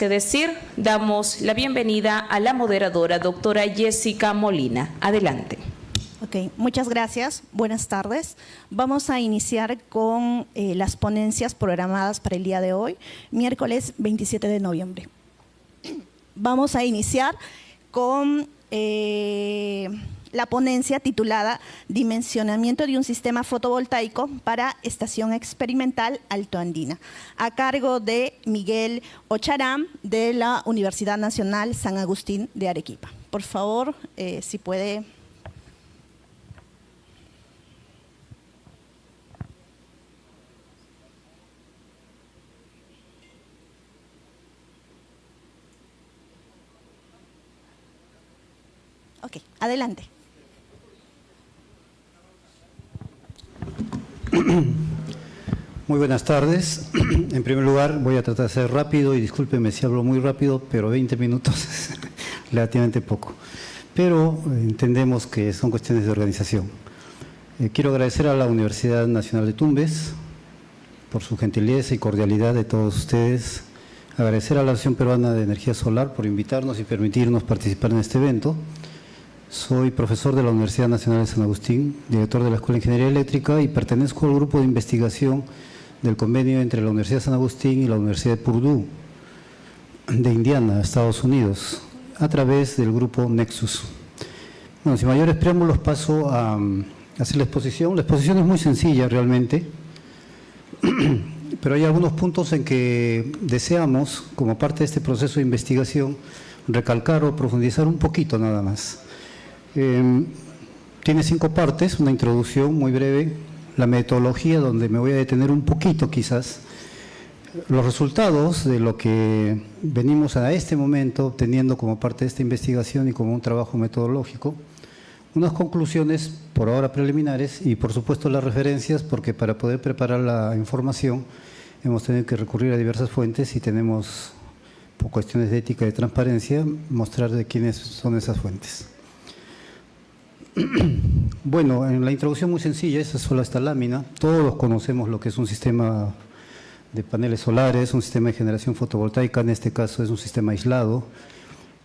que decir, damos la bienvenida a la moderadora, doctora Jessica Molina. Adelante. Ok, muchas gracias. Buenas tardes. Vamos a iniciar con las ponencias programadas para el día de hoy, miércoles 27 de noviembre. Vamos a iniciar con la ponencia titulada Dimensionamiento de un sistema fotovoltaico para Estación Experimental Altoandina, a cargo de Miguel Ocharán de la Universidad Nacional San Agustín de Arequipa. Por favor, si puede. Ok, adelante. Muy buenas tardes. En primer lugar, voy a tratar de ser rápido y discúlpenme si hablo muy rápido, pero 20 minutos es relativamente poco. Pero entendemos que son cuestiones de organización. Quiero agradecer a la Universidad Nacional de Tumbes por su gentileza y cordialidad de todos ustedes. Agradecer a la Asociación Peruana de Energía Solar por invitarnos y permitirnos participar en este evento. Soy profesor de la Universidad Nacional de San Agustín, director de la Escuela de Ingeniería Eléctrica y pertenezco al grupo de investigación del convenio entre la Universidad de San Agustín y la Universidad de Purdue de Indiana, Estados Unidos, a través del grupo Nexus. Bueno, sin mayores preámbulos paso a hacer la exposición. La exposición es muy sencilla realmente, pero hay algunos puntos en que deseamos, como parte de este proceso de investigación, recalcar o profundizar un poquito nada más. Tiene 5 partes, una introducción muy breve, la metodología donde me voy a detener un poquito quizás, los resultados de lo que venimos a este momento obteniendo como parte de esta investigación y como un trabajo metodológico, unas conclusiones por ahora preliminares y por supuesto las referencias, porque para poder preparar la información hemos tenido que recurrir a diversas fuentes y tenemos, por cuestiones de ética y de transparencia, mostrar de quiénes son esas fuentes. Bueno, en la introducción muy sencilla, esa es solo esta lámina. Todos conocemos lo que es un sistema de paneles solares, un sistema de generación fotovoltaica, en este caso es un sistema aislado,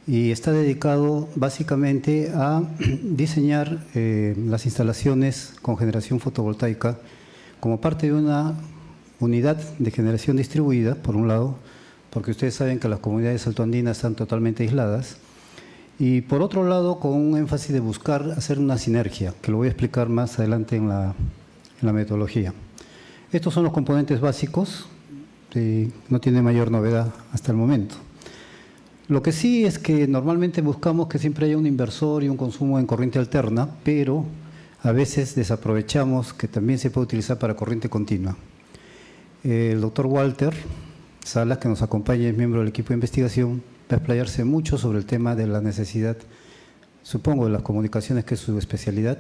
y está dedicado básicamente a diseñar las instalaciones con generación fotovoltaica como parte de una unidad de generación distribuida, por un lado, porque ustedes saben que las comunidades altoandinas están totalmente aisladas, y por otro lado, con un énfasis de buscar hacer una sinergia, que lo voy a explicar más adelante en la metodología. Estos son los componentes básicos, no tiene mayor novedad hasta el momento. Lo que sí es que normalmente buscamos que siempre haya un inversor y un consumo en corriente alterna, pero a veces desaprovechamos que también se puede utilizar para corriente continua. El doctor Walter Salas, que nos acompaña, es miembro del equipo de investigación, va a explayarse mucho sobre el tema de la necesidad, supongo, de las comunicaciones, que es su especialidad.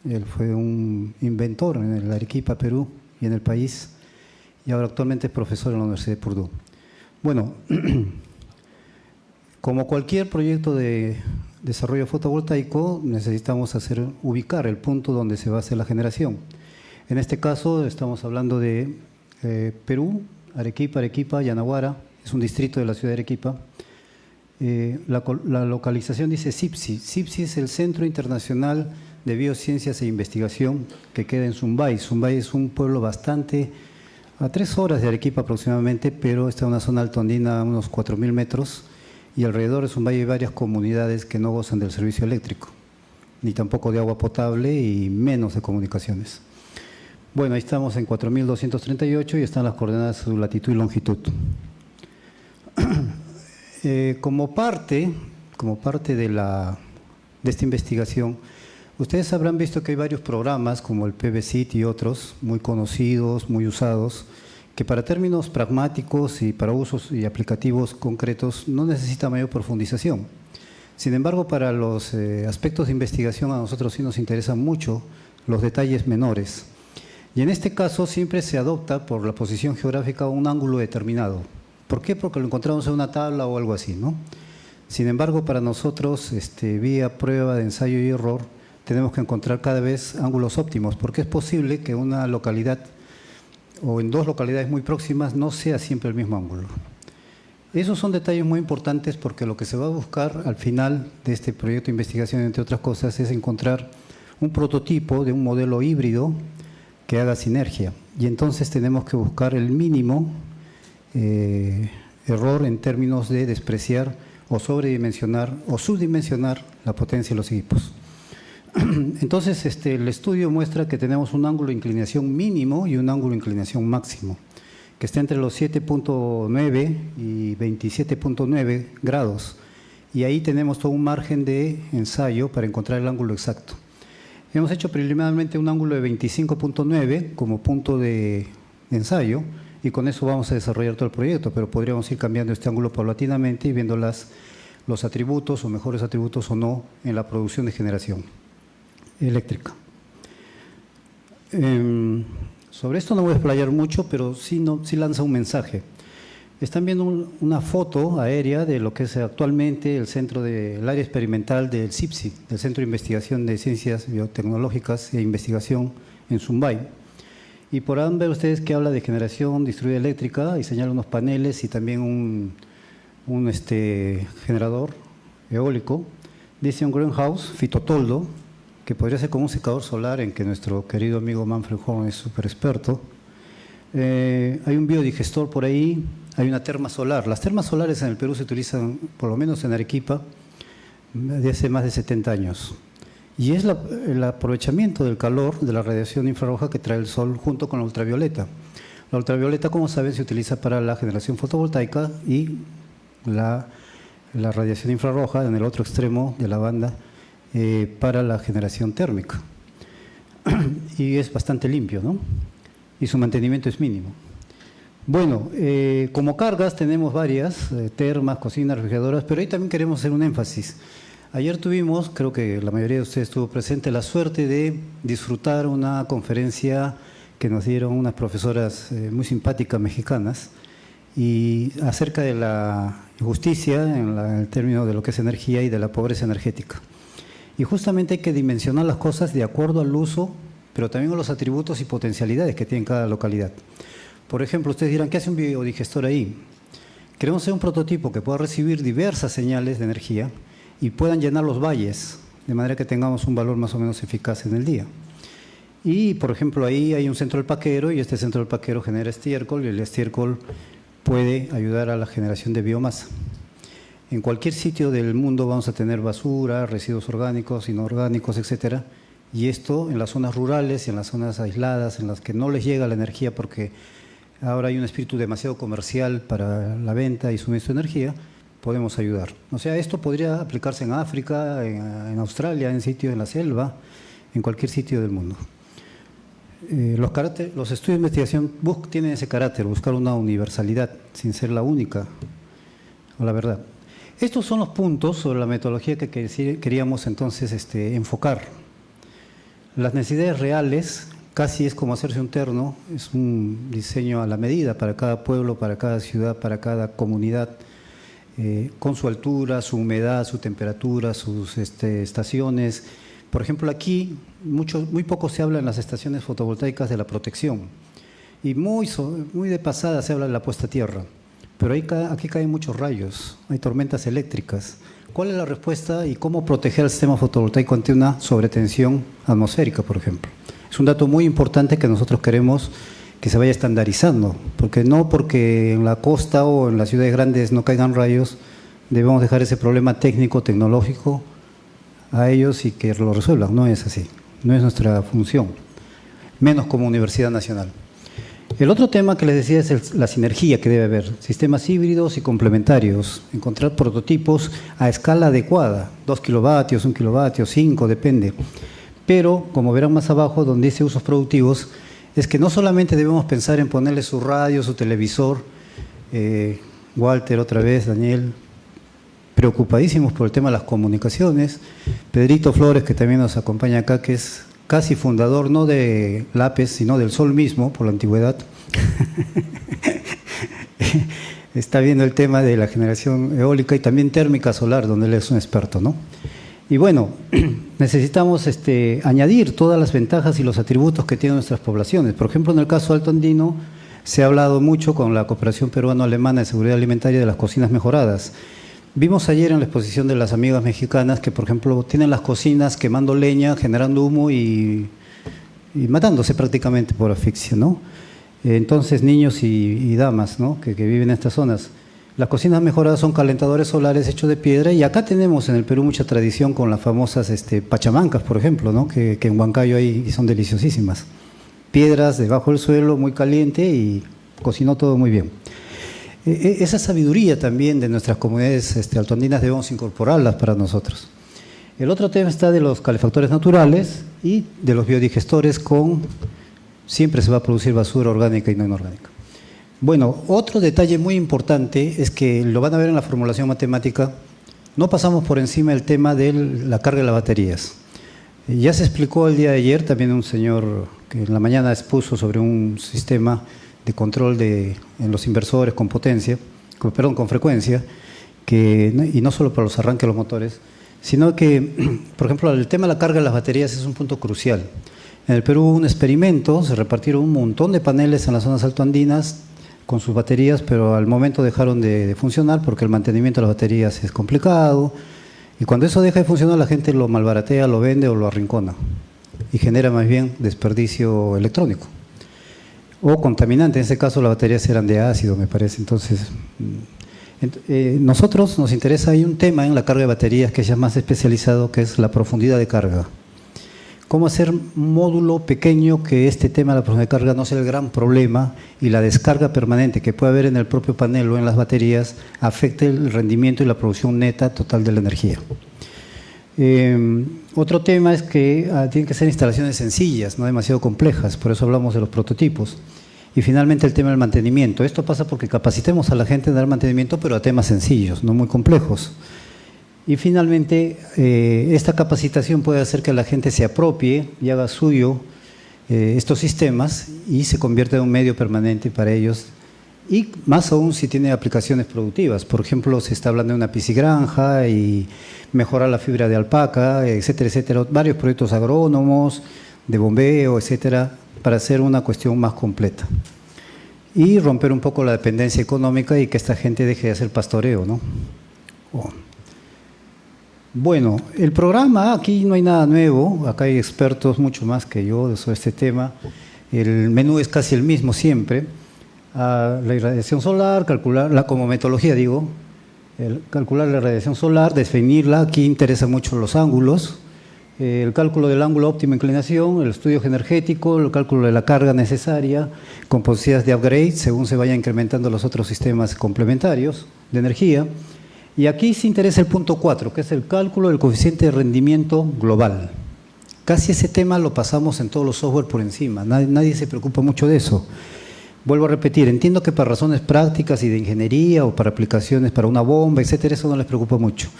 Él fue un inventor en el Arequipa, Perú, y en el país, y ahora actualmente es profesor en la Universidad de Purdue. Bueno, como cualquier proyecto de desarrollo fotovoltaico, necesitamos ubicar el punto donde se va a hacer la generación. En este caso estamos hablando de Perú, Arequipa, Yanaguara, es un distrito de la ciudad de Arequipa. La localización dice CIPSI. CIPSI es el Centro Internacional de Biociencias e Investigación, que queda en Zumbay. Zumbay es un pueblo bastante, a 3 horas de Arequipa aproximadamente, pero está en una zona altoandina a unos 4.000 metros, y alrededor de Zumbay hay varias comunidades que no gozan del servicio eléctrico, ni tampoco de agua potable y menos de comunicaciones. Bueno, ahí estamos en 4.238 y están las coordenadas de su latitud y longitud. Como parte de esta investigación, ustedes habrán visto que hay varios programas como el PBSIT y otros muy conocidos, muy usados, que para términos pragmáticos y para usos y aplicativos concretos no necesita mayor profundización. Sin embargo, para los aspectos de investigación a nosotros sí nos interesan mucho los detalles menores. Y en este caso siempre se adopta por la posición geográfica un ángulo determinado. ¿Por qué? Porque lo encontramos en una tabla o algo así, ¿no? Sin embargo, para nosotros, vía prueba de ensayo y error, tenemos que encontrar cada vez ángulos óptimos, porque es posible que una localidad o en 2 localidades muy próximas no sea siempre el mismo ángulo. Esos son detalles muy importantes porque lo que se va a buscar al final de este proyecto de investigación, entre otras cosas, es encontrar un prototipo de un modelo híbrido que haga sinergia. Y entonces tenemos que buscar el mínimo error en términos de despreciar o sobredimensionar o subdimensionar la potencia de los equipos. Entonces, el estudio muestra que tenemos un ángulo de inclinación mínimo y un ángulo de inclinación máximo, que está entre los 7.9 y 27.9 grados. Y ahí tenemos todo un margen de ensayo para encontrar el ángulo exacto. Hemos hecho preliminarmente un ángulo de 25.9 como punto de ensayo, y con eso vamos a desarrollar todo el proyecto, pero podríamos ir cambiando este ángulo paulatinamente y viendo los atributos o mejores atributos o no en la producción de generación eléctrica. Sobre esto no voy a explayar mucho, pero sí lanza un mensaje. Están viendo una foto aérea de lo que es actualmente el área experimental del CIPSI, del Centro de Investigación de Ciencias Biotecnológicas e Investigación en Zumbay. Y podrán ver ustedes que habla de generación distribuida eléctrica y señala unos paneles y también un generador eólico. Dice un greenhouse fitotoldo, que podría ser como un secador solar en que nuestro querido amigo Manfred Horn es súper experto. Hay un biodigestor por ahí, hay una terma solar. Las termas solares en el Perú se utilizan, por lo menos en Arequipa, desde hace más de 70 años. Y es el aprovechamiento del calor de la radiación infrarroja que trae el sol junto con la ultravioleta. La ultravioleta, como saben, se utiliza para la generación fotovoltaica y la radiación infrarroja en el otro extremo de la banda para la generación térmica. Y es bastante limpio, ¿no? Y su mantenimiento es mínimo. Bueno, como cargas tenemos varias, termas, cocinas, refrigeradoras, pero ahí también queremos hacer un énfasis. Ayer tuvimos, creo que la mayoría de ustedes estuvo presente, la suerte de disfrutar una conferencia que nos dieron unas profesoras muy simpáticas mexicanas y acerca de la justicia en el término de lo que es energía y de la pobreza energética. Y justamente hay que dimensionar las cosas de acuerdo al uso, pero también a los atributos y potencialidades que tiene cada localidad. Por ejemplo, ustedes dirán, ¿qué hace un biodigestor ahí? Queremos hacer un prototipo que pueda recibir diversas señales de energía y puedan llenar los valles, de manera que tengamos un valor más o menos eficaz en el día. Y, por ejemplo, ahí hay un centro alpaquero y este centro alpaquero genera estiércol y el estiércol puede ayudar a la generación de biomasa. En cualquier sitio del mundo vamos a tener basura, residuos orgánicos, inorgánicos, etcétera, y esto en las zonas rurales y en las zonas aisladas, en las que no les llega la energía porque ahora hay un espíritu demasiado comercial para la venta y suministro de energía, podemos ayudar. O sea, esto podría aplicarse en África, en Australia, en sitios en la selva, en cualquier sitio del mundo. Los estudios de investigación tienen ese carácter, buscar una universalidad, sin ser la única, o la verdad. Estos son los puntos sobre la metodología que queríamos entonces enfocar. Las necesidades reales, casi es como hacerse un terno, es un diseño a la medida para cada pueblo, para cada ciudad, para cada comunidad, con su altura, su humedad, su temperatura, sus estaciones. Por ejemplo, aquí muy poco se habla en las estaciones fotovoltaicas de la protección y muy de pasada se habla de la puesta a tierra, pero aquí caen muchos rayos, hay tormentas eléctricas. ¿Cuál es la respuesta y cómo proteger el sistema fotovoltaico ante una sobretensión atmosférica, por ejemplo? Es un dato muy importante que nosotros queremos que se vaya estandarizando, porque en la costa o en las ciudades grandes no caigan rayos, debemos dejar ese problema técnico, tecnológico a ellos y que lo resuelvan. No es así, no es nuestra función, menos como Universidad Nacional. El otro tema que les decía es la sinergia que debe haber, sistemas híbridos y complementarios, encontrar prototipos a escala adecuada, 2 kilovatios, 1 kilovatio, 5, depende. Pero, como verán más abajo, donde dice usos productivos, es que no solamente debemos pensar en ponerle su radio, su televisor, Walter otra vez, Daniel, preocupadísimos por el tema de las comunicaciones, Pedrito Flores, que también nos acompaña acá, que es casi fundador no de LAPES, sino del Sol mismo, por la antigüedad, está viendo el tema de la generación eólica y también térmica solar, donde él es un experto, ¿no? Y bueno, necesitamos añadir todas las ventajas y los atributos que tienen nuestras poblaciones. Por ejemplo, en el caso alto andino, Se ha hablado mucho con la cooperación peruano-alemana de seguridad alimentaria de las cocinas mejoradas. Vimos ayer en la exposición de las amigas mexicanas que, por ejemplo, tienen las cocinas quemando leña, generando humo y matándose prácticamente por asfixia, ¿no? Entonces, niños y damas, ¿no?, que viven en estas zonas. Las cocinas mejoradas son calentadores solares hechos de piedra y acá tenemos en el Perú mucha tradición con las famosas pachamancas, por ejemplo, ¿no?, que en Huancayo hay y son deliciosísimas. Piedras debajo del suelo, muy caliente y cocinó todo muy bien. Esa sabiduría también de nuestras comunidades altoandinas debemos incorporarlas para nosotros. El otro tema está de los calefactores naturales y de los biodigestores siempre se va a producir basura orgánica y no inorgánica. Bueno, otro detalle muy importante es que lo van a ver en la formulación matemática, no pasamos por encima del tema de la carga de las baterías. Ya se explicó el día de ayer, también un señor que en la mañana expuso sobre un sistema de control en los inversores con potencia, con frecuencia, y no solo para los arranques de los motores, sino que, por ejemplo, el tema de la carga de las baterías es un punto crucial. En el Perú hubo un experimento, se repartieron un montón de paneles en las zonas altoandinas con sus baterías, pero al momento dejaron de funcionar porque el mantenimiento de las baterías es complicado, y cuando eso deja de funcionar la gente lo malbaratea, lo vende o lo arrincona, y genera más bien desperdicio electrónico o contaminante. En ese caso las baterías eran de ácido, me parece. Entonces, nosotros nos interesa, hay un tema en la carga de baterías que es ya más especializado, que es la profundidad de carga. Cómo hacer un módulo pequeño que este tema de la profundidad de carga no sea el gran problema y la descarga permanente que puede haber en el propio panel o en las baterías afecte el rendimiento y la producción neta total de la energía. Otro tema es que tienen que ser instalaciones sencillas, no demasiado complejas, por eso hablamos de los prototipos. Y finalmente el tema del mantenimiento. Esto pasa porque capacitemos a la gente en dar mantenimiento, pero a temas sencillos, no muy complejos. Y finalmente, esta capacitación puede hacer que la gente se apropie y haga suyo estos sistemas y se convierta en un medio permanente para ellos, y más aún si tiene aplicaciones productivas. Por ejemplo, se está hablando de una piscigranja y mejorar la fibra de alpaca, etcétera, etcétera. Varios proyectos agrónomos, de bombeo, etcétera, para hacer una cuestión más completa. Y romper un poco la dependencia económica y que esta gente deje de hacer pastoreo, ¿no? Bueno, el programa, aquí no hay nada nuevo, acá hay expertos mucho más que yo sobre este tema. El menú es casi el mismo siempre. La irradiación solar, calcularla como metodología, digo, calcular la radiación solar, definirla. Aquí interesa mucho los ángulos, el cálculo del ángulo óptimo de inclinación, el estudio energético, el cálculo de la carga necesaria, con posibilidades de upgrade según se vayan incrementando los otros sistemas complementarios de energía. Y aquí se interesa el punto 4, que es el cálculo del coeficiente de rendimiento global. Casi ese tema lo pasamos en todos los software por encima, nadie se preocupa mucho de eso. Vuelvo a repetir, entiendo que para razones prácticas y de ingeniería o para aplicaciones para una bomba, etcétera, eso no les preocupa mucho.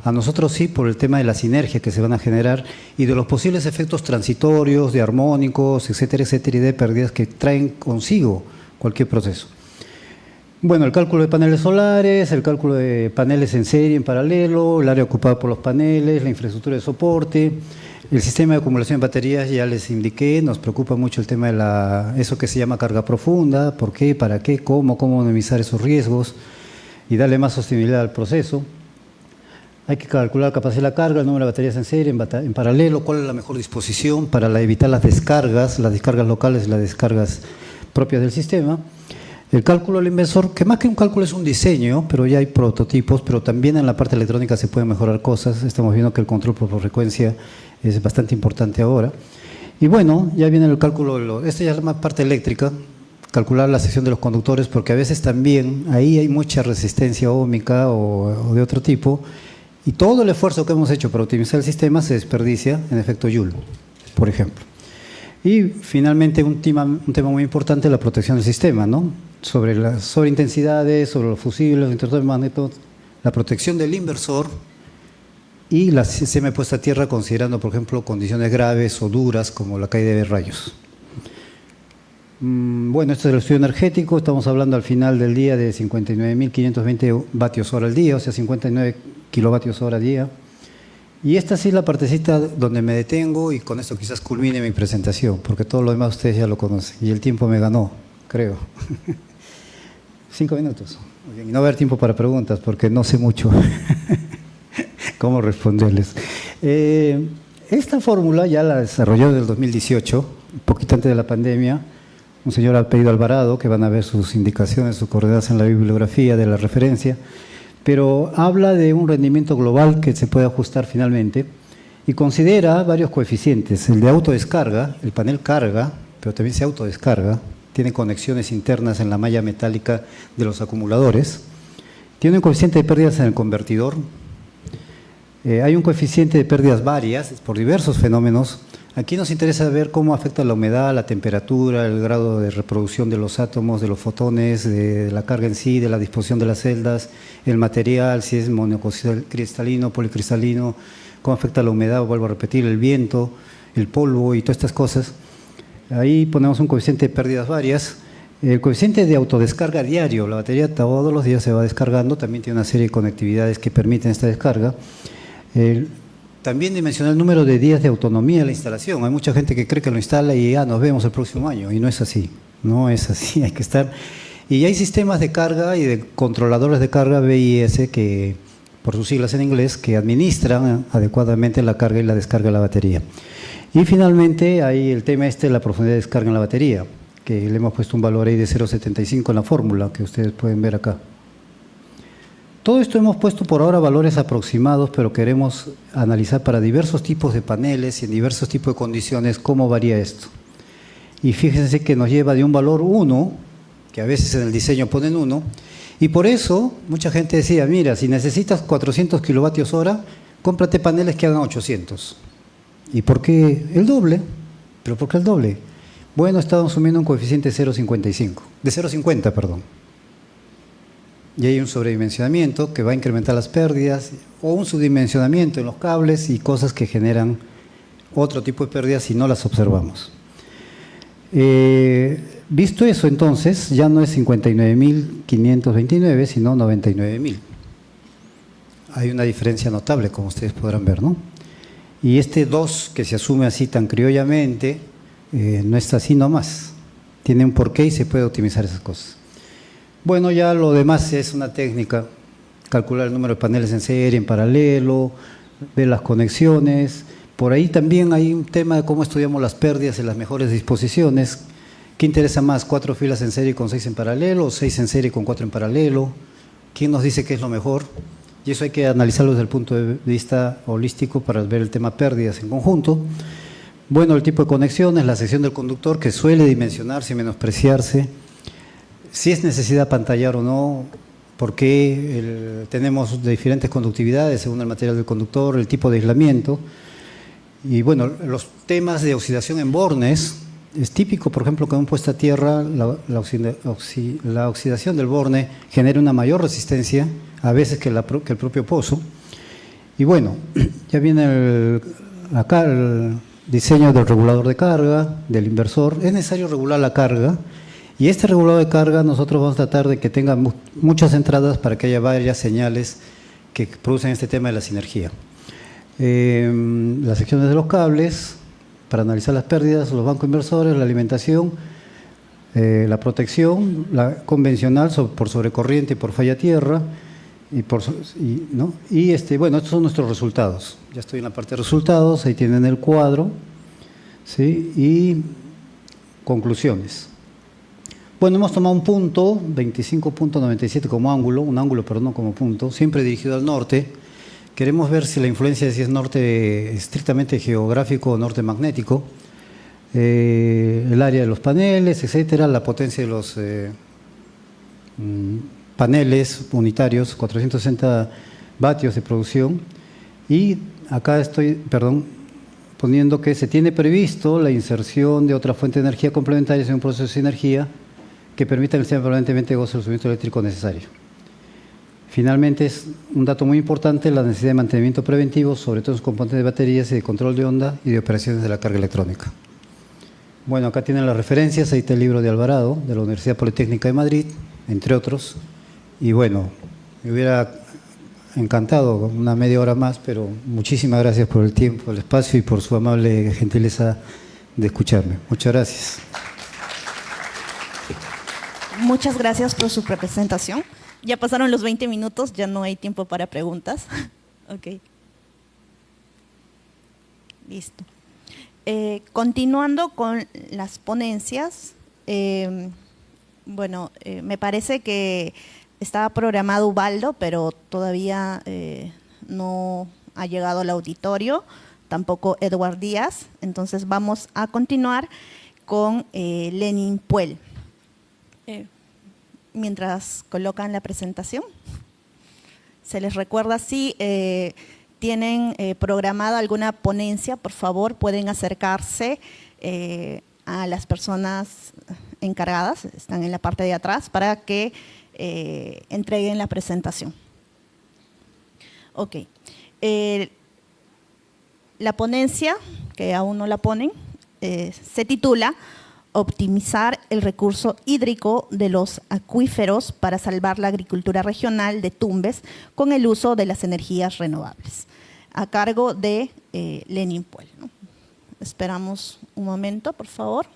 A nosotros sí, por el tema de la sinergia que se van a generar y de los posibles efectos transitorios, de armónicos, etcétera, etcétera, y de pérdidas que traen consigo cualquier proceso. Bueno, el cálculo de paneles solares, el cálculo de paneles en serie, en paralelo, el área ocupada por los paneles, la infraestructura de soporte, el sistema de acumulación de baterías, ya les indiqué, nos preocupa mucho el tema de eso que se llama carga profunda, por qué, para qué, cómo minimizar esos riesgos y darle más sostenibilidad al proceso. Hay que calcular la capacidad de la carga, el número de baterías en serie, en paralelo, cuál es la mejor disposición para evitar las descargas locales y las descargas propias del sistema. El cálculo del inversor, que más que un cálculo es un diseño, pero ya hay prototipos, pero también en la parte electrónica se pueden mejorar cosas. Estamos viendo que el control por frecuencia es bastante importante ahora. Y bueno, ya viene el cálculo, esta ya es la parte eléctrica, calcular la sección de los conductores, porque a veces también ahí hay mucha resistencia óhmica o de otro tipo, y todo el esfuerzo que hemos hecho para optimizar el sistema se desperdicia en efecto Joule, por ejemplo. Y finalmente un tema muy importante, la protección del sistema, ¿no? Sobre las sobreintensidades, sobre los fusibles, los interruptores magnéticos, la protección del inversor y la sistema de puesta a tierra, considerando, por ejemplo, condiciones graves o duras como la caída de rayos. Bueno, esto es el estudio energético, estamos hablando al final del día de 59.520 vatios hora al día, o sea, 59 kilovatios hora al día. Y esta sí es la partecita donde me detengo y con esto quizás culmine mi presentación, porque todo lo demás ustedes ya lo conocen y el tiempo me ganó. creo. 5 minutos. Muy bien, y no va a haber tiempo para preguntas porque no sé mucho cómo responderles. Esta fórmula ya la desarrolló en el 2018, un poquito antes de la pandemia, un señor apellido Alvarado, que van a ver sus indicaciones, sus coordenadas en la bibliografía de la referencia, pero habla de un rendimiento global que se puede ajustar finalmente y considera varios coeficientes. El de autodescarga, el panel carga, pero también se autodescarga, tiene conexiones internas en la malla metálica de los acumuladores, tiene un coeficiente de pérdidas en el convertidor, hay un coeficiente de pérdidas varias por diversos fenómenos. Aquí nos interesa ver cómo afecta la humedad, la temperatura, el grado de reproducción de los átomos, de los fotones, de la carga en sí, de la disposición de las celdas, el material, si es monocristalino, policristalino, cómo afecta la humedad, vuelvo a repetir, el viento, el polvo y todas estas cosas. Ahí ponemos un coeficiente de pérdidas varias. El coeficiente de autodescarga diario, la batería todos los días se va descargando, también tiene una serie de conectividades que permiten esta descarga. También dimensionar el número de días de autonomía de la instalación. Hay mucha gente que cree que lo instala y ya nos vemos el próximo año, y no es así, no es así, hay que estar. Y hay sistemas de carga y de controladores de carga BIS, que por sus siglas en inglés, que administran adecuadamente la carga y la descarga de la batería. Y finalmente hay el tema de la profundidad de descarga en la batería, que le hemos puesto un valor ahí de 0,75 en la fórmula, que ustedes pueden ver acá. Todo esto hemos puesto por ahora valores aproximados, pero queremos analizar para diversos tipos de paneles y en diversos tipos de condiciones cómo varía esto. Y fíjense que nos lleva de un valor 1, que a veces en el diseño ponen 1, y por eso mucha gente decía, mira, si necesitas 400 kilovatios hora, cómprate paneles que hagan 800. ¿Y por qué el doble? ¿Pero por qué el doble? Bueno, estamos asumiendo un coeficiente de 0,50, perdón. Y hay un sobredimensionamiento que va a incrementar las pérdidas, o un subdimensionamiento en los cables y cosas que generan otro tipo de pérdidas si no las observamos. Visto eso, entonces, ya no es 59.529, sino 99.000. Hay una diferencia notable, como ustedes podrán ver, ¿no? Y este 2, que se asume así tan criollamente, no está así nomás. Tiene un porqué y se puede optimizar esas cosas. Bueno, ya lo demás es una técnica, calcular el número de paneles en serie, en paralelo, ver las conexiones. Por ahí también hay un tema de cómo estudiamos las pérdidas en las mejores disposiciones. ¿Qué interesa más, 4 filas en serie con 6 en paralelo o 6 en serie con 4 en paralelo? ¿Quién nos dice qué es lo mejor? Y eso hay que analizarlo desde el punto de vista holístico para ver el tema pérdidas en conjunto. Bueno, el tipo de conexiones, la sección del conductor que suele dimensionarse y menospreciarse. Si es necesidad pantallar o no, porque tenemos diferentes conductividades según el material del conductor, el tipo de aislamiento. Y bueno, los temas de oxidación en bornes, es típico, por ejemplo, que en un puesta a tierra la oxidación del borne genera una mayor resistencia a veces que el propio pozo. Y bueno, ya viene acá el diseño del regulador de carga, del inversor. Es necesario regular la carga. Y este regulador de carga nosotros vamos a tratar de que tenga muchas entradas para que haya varias señales que producen este tema de la sinergia. Las secciones de los cables, para analizar las pérdidas, los bancos inversores, la alimentación, la protección, la convencional por sobrecorriente y por falla tierra, bueno, estos son nuestros resultados. Ya estoy en la parte de resultados, ahí tienen el cuadro, ¿sí? Y conclusiones. Bueno, hemos tomado un punto, 25.97 como ángulo, un ángulo, pero no como punto, siempre dirigido al norte. Queremos ver si la influencia si es norte estrictamente geográfico o norte magnético, el área de los paneles, etcétera, la potencia de los paneles unitarios, 460 vatios de producción. Y acá estoy, poniendo que se tiene previsto la inserción de otra fuente de energía complementaria en un proceso de sinergia que permita que el sistema permanentemente goce del suministro eléctrico necesario. Finalmente, es un dato muy importante la necesidad de mantenimiento preventivo, sobre todo en los componentes de baterías y de control de onda y de operaciones de la carga electrónica. Bueno, acá tienen las referencias, ahí está el libro de Alvarado, de la Universidad Politécnica de Madrid, entre otros. Y bueno, me hubiera encantado una media hora más, pero muchísimas gracias por el tiempo, el espacio y por su amable gentileza de escucharme. Muchas gracias. Muchas gracias por su presentación. Ya pasaron los 20 minutos, ya no hay tiempo para preguntas. Ok. Listo. Continuando con las ponencias, me parece que estaba programado Ubaldo, pero todavía no ha llegado al auditorio, tampoco Edward Díaz. Entonces vamos a continuar con Lenin Puel. Mientras colocan la presentación, se les recuerda si tienen programada alguna ponencia, por favor pueden acercarse a las personas encargadas, están en la parte de atrás, para que entreguen la presentación. Ok. La ponencia, que aún no la ponen, se titula Optimizar el recurso hídrico de los acuíferos para salvar la agricultura regional de Tumbes con el uso de las energías renovables, a cargo de Lenin Puel, ¿no? Esperamos un momento, por favor.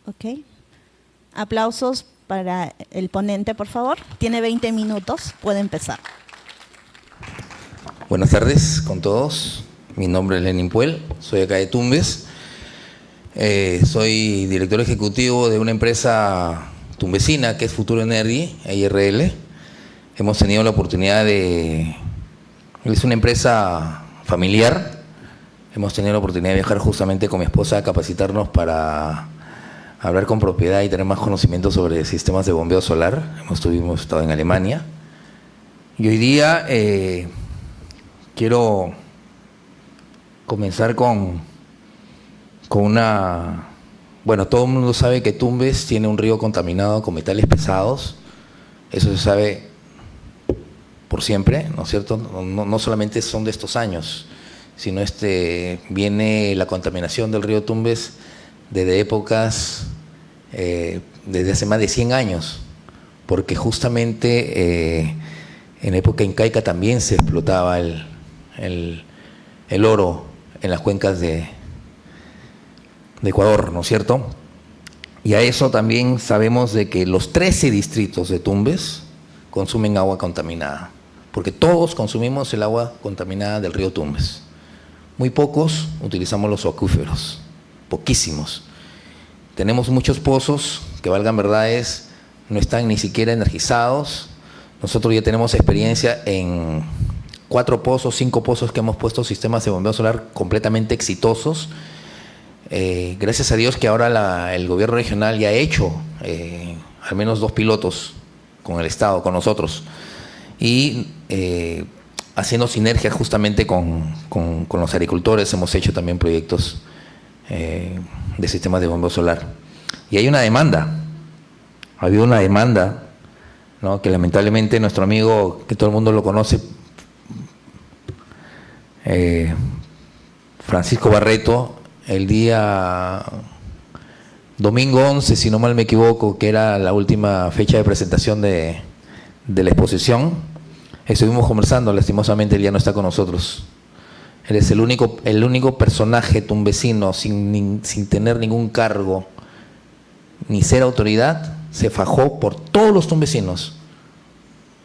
Ok. Aplausos para el ponente, por favor. Tiene 20 minutos, puede empezar. Buenas tardes con todos. Mi nombre es Lenin Puel, soy acá de Tumbes. Soy director ejecutivo de una empresa tumbesina que es Futuro Energy, IRL. Hemos tenido la oportunidad de... Es una empresa familiar. Hemos tenido la oportunidad de viajar justamente con mi esposa a capacitarnos para hablar con propiedad y tener más conocimiento sobre sistemas de bombeo solar. Hemos estado en Alemania. Y hoy día quiero comenzar con una... Bueno, todo el mundo sabe que Tumbes tiene un río contaminado con metales pesados. Eso se sabe por siempre, ¿no es cierto? No solamente son de estos años, sino viene la contaminación del río Tumbes desde épocas, desde hace más de 100 años, porque justamente en época incaica también se explotaba el oro en las cuencas de Ecuador, ¿no es cierto? Y a eso también sabemos de que los 13 distritos de Tumbes consumen agua contaminada, porque todos consumimos el agua contaminada del río Tumbes. Muy pocos utilizamos los acuíferos, poquísimos. Tenemos muchos pozos que, valgan verdades, no están ni siquiera energizados. Nosotros ya tenemos experiencia en 4 pozos, 5 pozos que hemos puesto sistemas de bombeo solar completamente exitosos. Gracias a Dios que ahora el gobierno regional ya ha hecho al menos 2 pilotos con el Estado, con nosotros, y haciendo sinergia justamente con los agricultores hemos hecho también proyectos de sistemas de bombeo solar. Y hay una demanda, ha habido una demanda, ¿no? Que lamentablemente nuestro amigo, que todo el mundo lo conoce, Francisco Barreto, el día domingo 11, si no mal me equivoco, que era la última fecha de presentación de la exposición, estuvimos conversando. Lastimosamente él ya no está con nosotros. Él es el único personaje tumbesino sin tener ningún cargo ni ser autoridad, se fajó por todos los tumbesinos,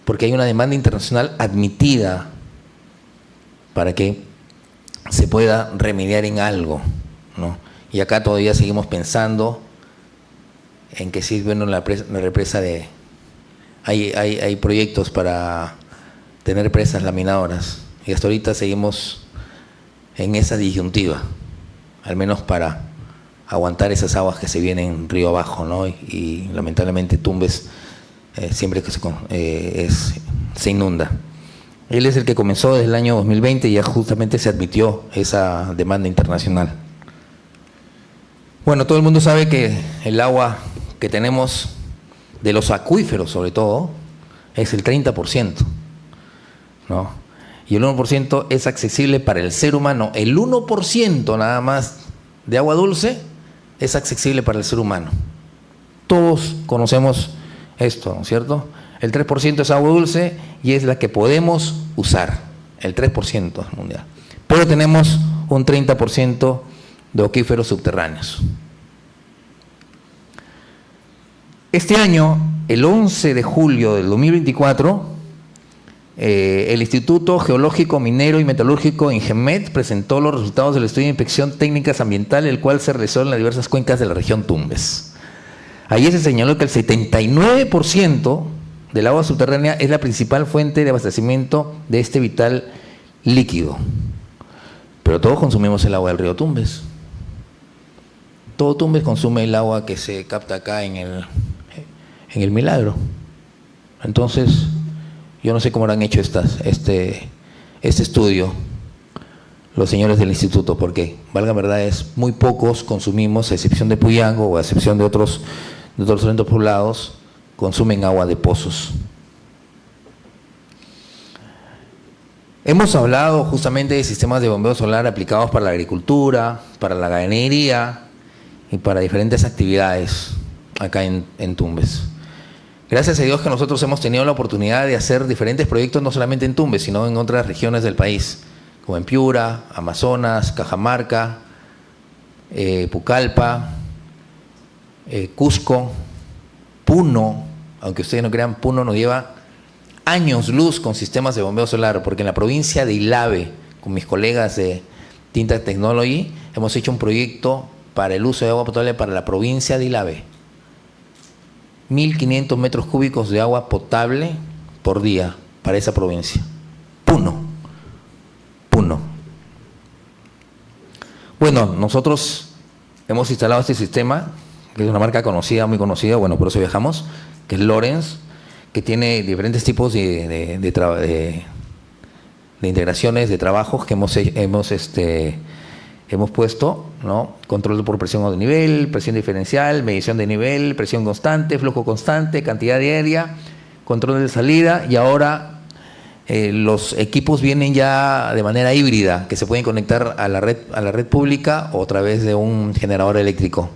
porque hay una demanda internacional admitida para que se pueda remediar en algo, ¿no? Y acá todavía seguimos pensando en que sí, bueno, la represa de... Hay proyectos para tener presas laminadoras, y hasta ahorita seguimos en esa disyuntiva, al menos para aguantar esas aguas que se vienen río abajo, ¿no? Y lamentablemente Tumbes siempre que se inunda. Él es el que comenzó desde el año 2020 y ya justamente se admitió esa demanda internacional. Bueno, todo el mundo sabe que el agua que tenemos de los acuíferos, sobre todo, es el 30%, ¿no? Y el 1% es accesible para el ser humano. El 1% nada más de agua dulce es accesible para el ser humano. Todos conocemos esto, ¿no es cierto? El 3% es agua dulce y es la que podemos usar, el 3% mundial. Pero tenemos un 30% de acuíferos subterráneos. Este año, el 11 de julio del 2024, el Instituto Geológico, Minero y Metalúrgico INGEMET presentó los resultados del estudio de inspección técnicas ambientales, el cual se realizó en las diversas cuencas de la región Tumbes. Allí se señaló que el 79% del agua subterránea es la principal fuente de abastecimiento de este vital líquido. Pero todos consumimos el agua del río Tumbes. Todo Tumbes consume el agua que se capta acá en el Milagro. Entonces, yo no sé cómo han hecho este estudio los señores del instituto, porque, valga verdad, muy pocos consumimos, a excepción de Puyango o a excepción de otros centros poblados, consumen agua de pozos. Hemos hablado justamente de sistemas de bombeo solar aplicados para la agricultura, para la ganadería y para diferentes actividades acá en Tumbes. Gracias a Dios que nosotros hemos tenido la oportunidad de hacer diferentes proyectos, no solamente en Tumbes, sino en otras regiones del país, como en Piura, Amazonas, Cajamarca, Pucallpa, Cusco, Puno. Aunque ustedes no crean, Puno nos lleva años luz con sistemas de bombeo solar, porque en la provincia de Ilave, con mis colegas de Tinta Technology, hemos hecho un proyecto para el uso de agua potable para la provincia de Ilave. 1.500 metros cúbicos de agua potable por día para esa provincia. Puno. Bueno, nosotros hemos instalado este sistema, que es una marca conocida, muy conocida, bueno, por eso viajamos, que es Lawrence, que tiene diferentes tipos de integraciones, de trabajos que hemos puesto, ¿no? Control por presión de nivel, presión diferencial, medición de nivel, presión constante, flujo constante, cantidad diaria, control de salida, y ahora los equipos vienen ya de manera híbrida, que se pueden conectar a la red pública o a través de un generador eléctrico.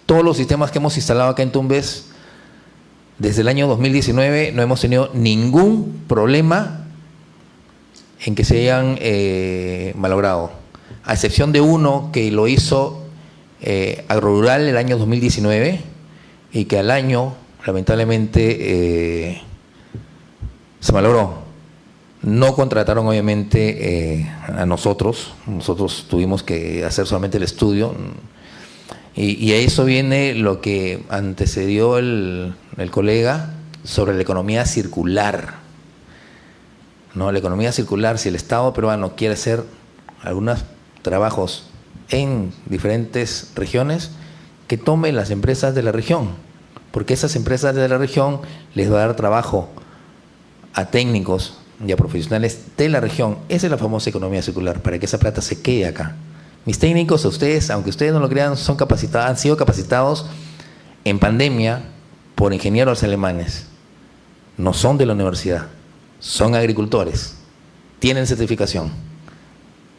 Todos los sistemas que hemos instalado acá en Tumbes, desde el año 2019 no hemos tenido ningún problema en que se hayan malogrado, a excepción de uno que lo hizo Agrorural el año 2019 y que al año, lamentablemente, se malogró. No contrataron, obviamente, a nosotros tuvimos que hacer solamente el estudio. Y a eso viene lo que antecedió el colega sobre la economía circular. ¿No? La economía circular, si el Estado peruano quiere hacer algunos trabajos en diferentes regiones, que tome las empresas de la región, porque esas empresas de la región les va a dar trabajo a técnicos y a profesionales de la región. Esa es la famosa economía circular, para que esa plata se quede acá. Mis técnicos, a ustedes, aunque ustedes no lo crean, han sido capacitados en pandemia por ingenieros alemanes. No son de la universidad, son agricultores, tienen certificación.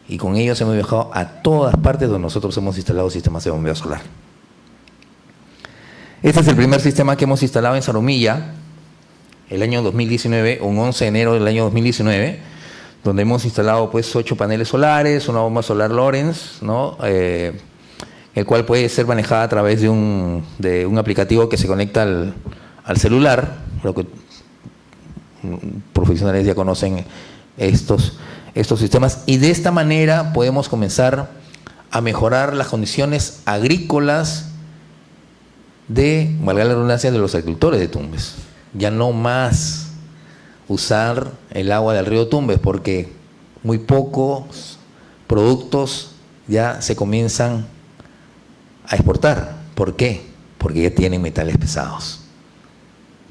Y con ellos hemos viajado a todas partes donde nosotros hemos instalado sistemas de bombeo solar. Este es el primer sistema que hemos instalado en Zarumilla, el año 2019, un 11 de enero del año 2019, donde hemos instalado pues 8 paneles solares, una bomba solar Lawrence, ¿no? El cual puede ser manejada a través de un aplicativo que se conecta al celular, lo que profesionales ya conocen estos sistemas, y de esta manera podemos comenzar a mejorar las condiciones agrícolas valga la redundancia, de los agricultores de Tumbes. Ya no más usar el agua del río Tumbes, porque muy pocos productos ya se comienzan a exportar. ¿Por qué? Porque ya tienen metales pesados.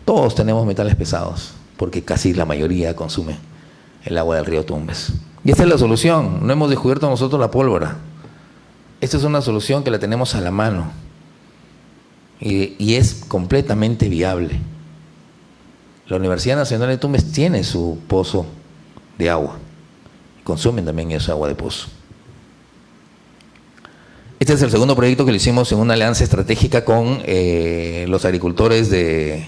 Todos tenemos metales pesados, porque casi la mayoría consume el agua del río Tumbes. Y esta es la solución, no hemos descubierto nosotros la pólvora. Esta es una solución que la tenemos a la mano y es completamente viable. La Universidad Nacional de Tumbes tiene su pozo de agua, consumen también esa agua de pozo. Este es el segundo proyecto que lo hicimos en una alianza estratégica con los agricultores de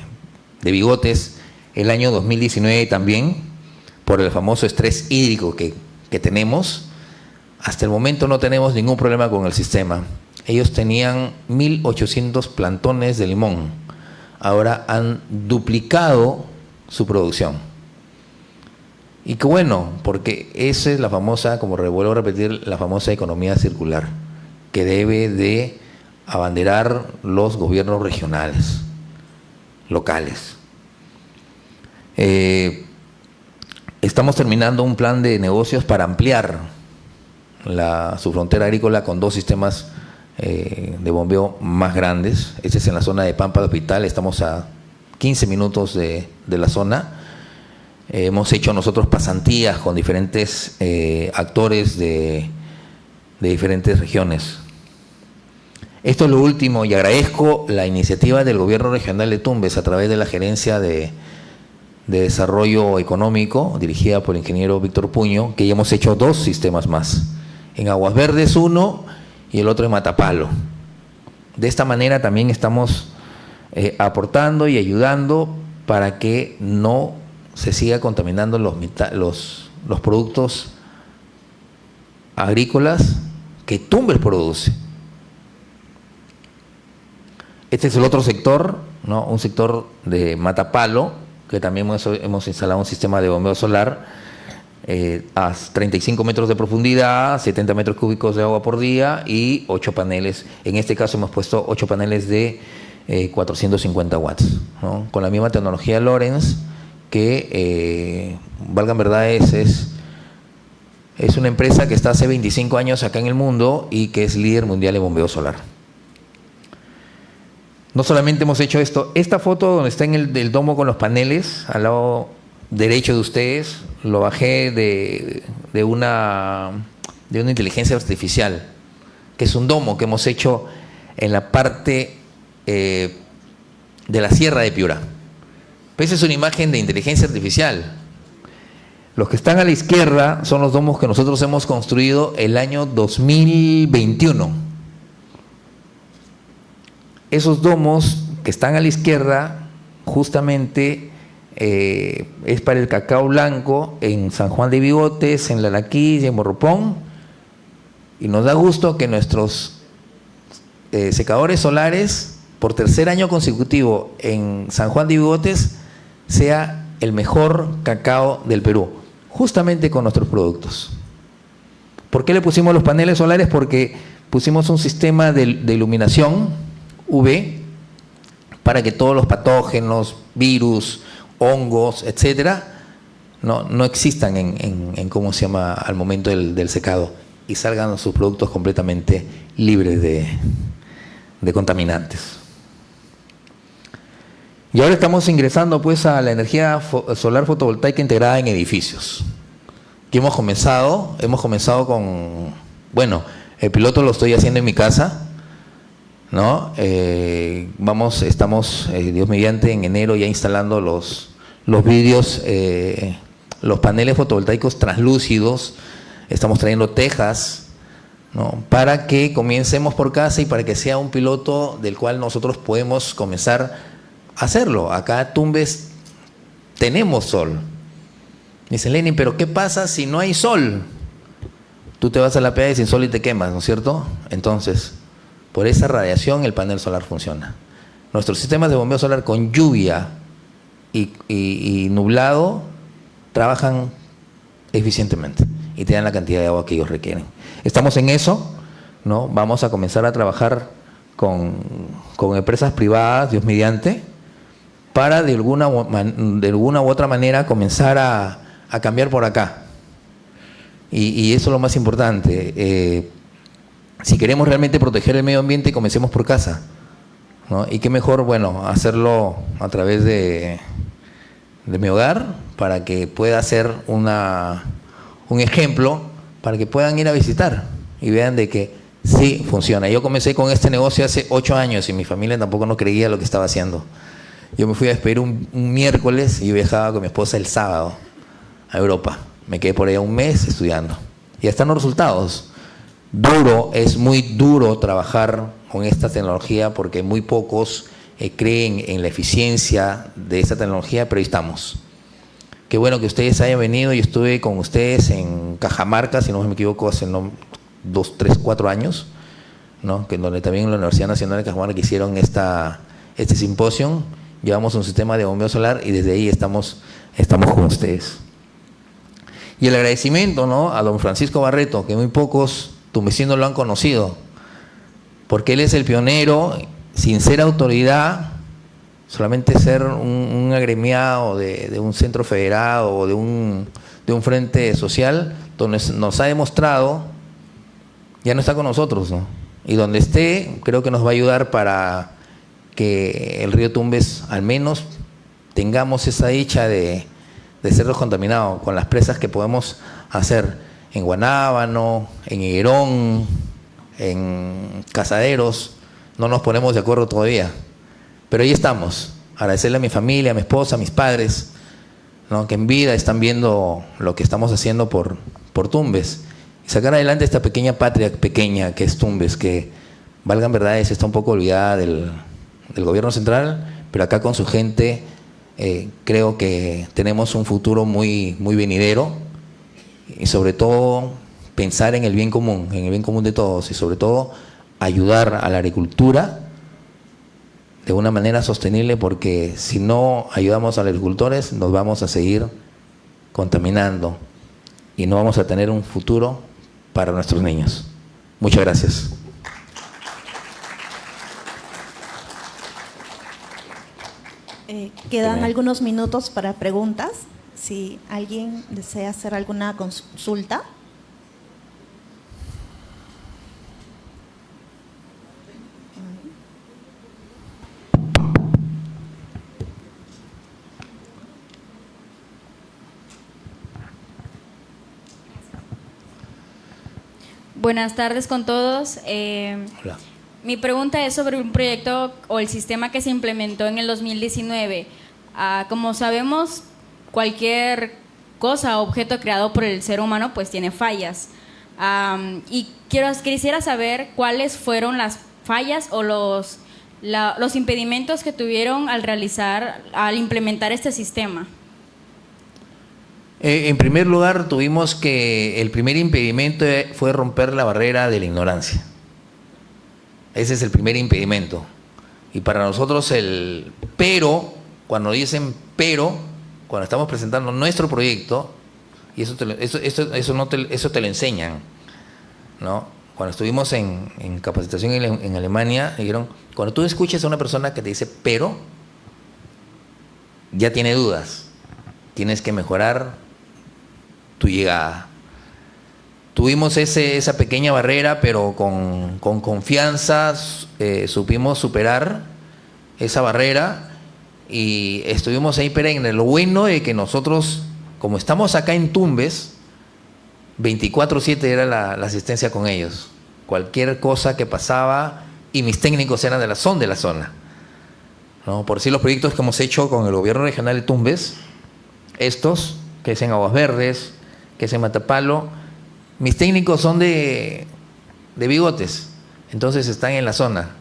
Bigotes el año 2019 también, por el famoso estrés hídrico que tenemos. Hasta el momento no tenemos ningún problema con el sistema. Ellos tenían 1.800 plantones de limón. Ahora han duplicado su producción. Y qué bueno, porque esa es la famosa, como vuelvo a repetir, la famosa economía circular, que debe de abanderar los gobiernos regionales, locales. Estamos terminando un plan de negocios para ampliar su frontera agrícola con 2 sistemas de bombeo más grandes. Este es en la zona de Pampa de Hospital, estamos a 15 minutos de la zona. Hemos hecho nosotros pasantías con diferentes actores de diferentes regiones. Esto es lo último, y agradezco la iniciativa del Gobierno Regional de Tumbes a través de la Gerencia de Desarrollo Económico, dirigida por el ingeniero Víctor Puño, que ya hemos hecho 2 sistemas más. En Aguas Verdes 1 y el otro en Matapalo. De esta manera también estamos aportando y ayudando para que no se siga contaminando los productos agrícolas que Tumbes produce. Este es el otro sector, ¿no? Un sector de Matapalo, que también hemos instalado un sistema de bombeo solar a 35 metros de profundidad, 70 metros cúbicos de agua por día y 8 paneles. En este caso hemos puesto 8 paneles de 450 watts, ¿no? Con la misma tecnología Lorenz, que, valgan verdades, es una empresa que está hace 25 años acá en el mundo y que es líder mundial en bombeo solar. No solamente hemos hecho esto, esta foto donde está en el domo con los paneles, al lado derecho de ustedes, lo bajé de una inteligencia artificial, que es un domo que hemos hecho en la parte de la Sierra de Piura. Esa es una imagen de inteligencia artificial. Los que están a la izquierda son los domos que nosotros hemos construido el año 2021. Esos domos que están a la izquierda justamente es para el cacao blanco en San Juan de Bigotes, en Lalaquí y en Morropón, y nos da gusto que nuestros secadores solares por 3er año consecutivo en San Juan de Bigotes sea el mejor cacao del Perú, justamente con nuestros productos. ¿Por qué le pusimos los paneles solares? Porque pusimos un sistema de iluminación UV para que todos los patógenos, virus, hongos, etcétera, no existan en cómo se llama al momento del secado, y salgan sus productos completamente libres de contaminantes. Y ahora estamos ingresando pues a la energía solar fotovoltaica integrada en edificios. Que hemos comenzado con, bueno, el piloto lo estoy haciendo en mi casa, ¿no? Estamos, Dios mediante, en enero ya instalando los vidrios, los paneles fotovoltaicos translúcidos. Estamos trayendo tejas, ¿no? Para que comencemos por casa y para que sea un piloto del cual nosotros podemos comenzar a hacerlo. Acá Tumbes tenemos sol. Dice Lenin, pero ¿qué pasa si no hay sol? Tú te vas a la playa sin sol y te quemas, ¿no es cierto? Entonces, por esa radiación el panel solar funciona. Nuestros sistemas de bombeo solar con lluvia y nublado trabajan eficientemente y te dan la cantidad de agua que ellos requieren. Estamos en eso, ¿no? Vamos a comenzar a trabajar con empresas privadas, Dios mediante, para de alguna u otra manera comenzar a cambiar por acá. Y eso es lo más importante. Si queremos realmente proteger el medio ambiente, comencemos por casa, ¿no? Y qué mejor, bueno, hacerlo a través de mi hogar para que pueda ser un ejemplo para que puedan ir a visitar y vean de que sí funciona. Yo comencé con este negocio hace 8 años y mi familia tampoco no creía lo que estaba haciendo. Yo me fui a despedir un miércoles y yo viajaba con mi esposa el sábado a Europa. Me quedé por allá un mes estudiando. Y ya están los resultados. Duro, es muy duro trabajar con esta tecnología porque muy pocos creen en la eficiencia de esta tecnología, pero ahí estamos. Qué bueno que ustedes hayan venido. Yo estuve con ustedes en Cajamarca, si no me equivoco, hace 2, 3, 4 años, ¿no? Que donde también en la Universidad Nacional de Cajamarca hicieron este simposio. Llevamos un sistema de bombeo solar y desde ahí estamos con ustedes. Y el agradecimiento, ¿no?, a don Francisco Barreto, que muy pocos tumbesinos lo han conocido, porque él es el pionero, sin ser autoridad, solamente ser un agremiado de un centro federado o de un frente social, donde nos ha demostrado, ya no está con nosotros, ¿no? Y donde esté, creo que nos va a ayudar para que el río Tumbes al menos tengamos esa dicha de ser descontaminado con las presas que podemos hacer en Guanábano, en Higuerón, en Casaderos. No nos ponemos de acuerdo todavía, pero ahí estamos. Agradecerle a mi familia, a mi esposa, a mis padres, ¿no?, que en vida están viendo lo que estamos haciendo por Tumbes y sacar adelante esta pequeña patria pequeña que es Tumbes, que, valgan verdades, está un poco olvidada del gobierno central, pero acá con su gente creo que tenemos un futuro muy, muy venidero, y sobre todo pensar en el bien común de todos, y sobre todo ayudar a la agricultura de una manera sostenible, porque si no ayudamos a los agricultores nos vamos a seguir contaminando y no vamos a tener un futuro para nuestros niños. Muchas gracias. Quedan algunos minutos para preguntas. Si alguien desea hacer alguna consulta. Buenas tardes con todos. Hola. Mi pregunta es sobre un proyecto o el sistema que se implementó en el 2019. Como sabemos, cualquier cosa o objeto creado por el ser humano pues tiene fallas. Y quisiera saber cuáles fueron las fallas o los impedimentos que tuvieron al implementar este sistema. En primer lugar, el primer impedimento fue romper la barrera de la ignorancia. Ese es el primer impedimento. Y para nosotros cuando dicen cuando estamos presentando nuestro proyecto, y eso te lo enseñan, ¿no? Cuando estuvimos en capacitación en Alemania, dijeron, cuando tú escuches a una persona que te dice pero, ya tiene dudas, tienes que mejorar tu llegada. Tuvimos esa pequeña barrera, pero con confianza supimos superar esa barrera y estuvimos ahí perennes. Lo bueno es que nosotros, como estamos acá en Tumbes, 24/7 era la asistencia con ellos. Cualquier cosa que pasaba, y mis técnicos son de la zona, ¿no? Por decir, los proyectos que hemos hecho con el gobierno regional de Tumbes, estos, que es en Aguas Verdes, que es en Matapalo, mis técnicos son de Bigotes, entonces están en la zona.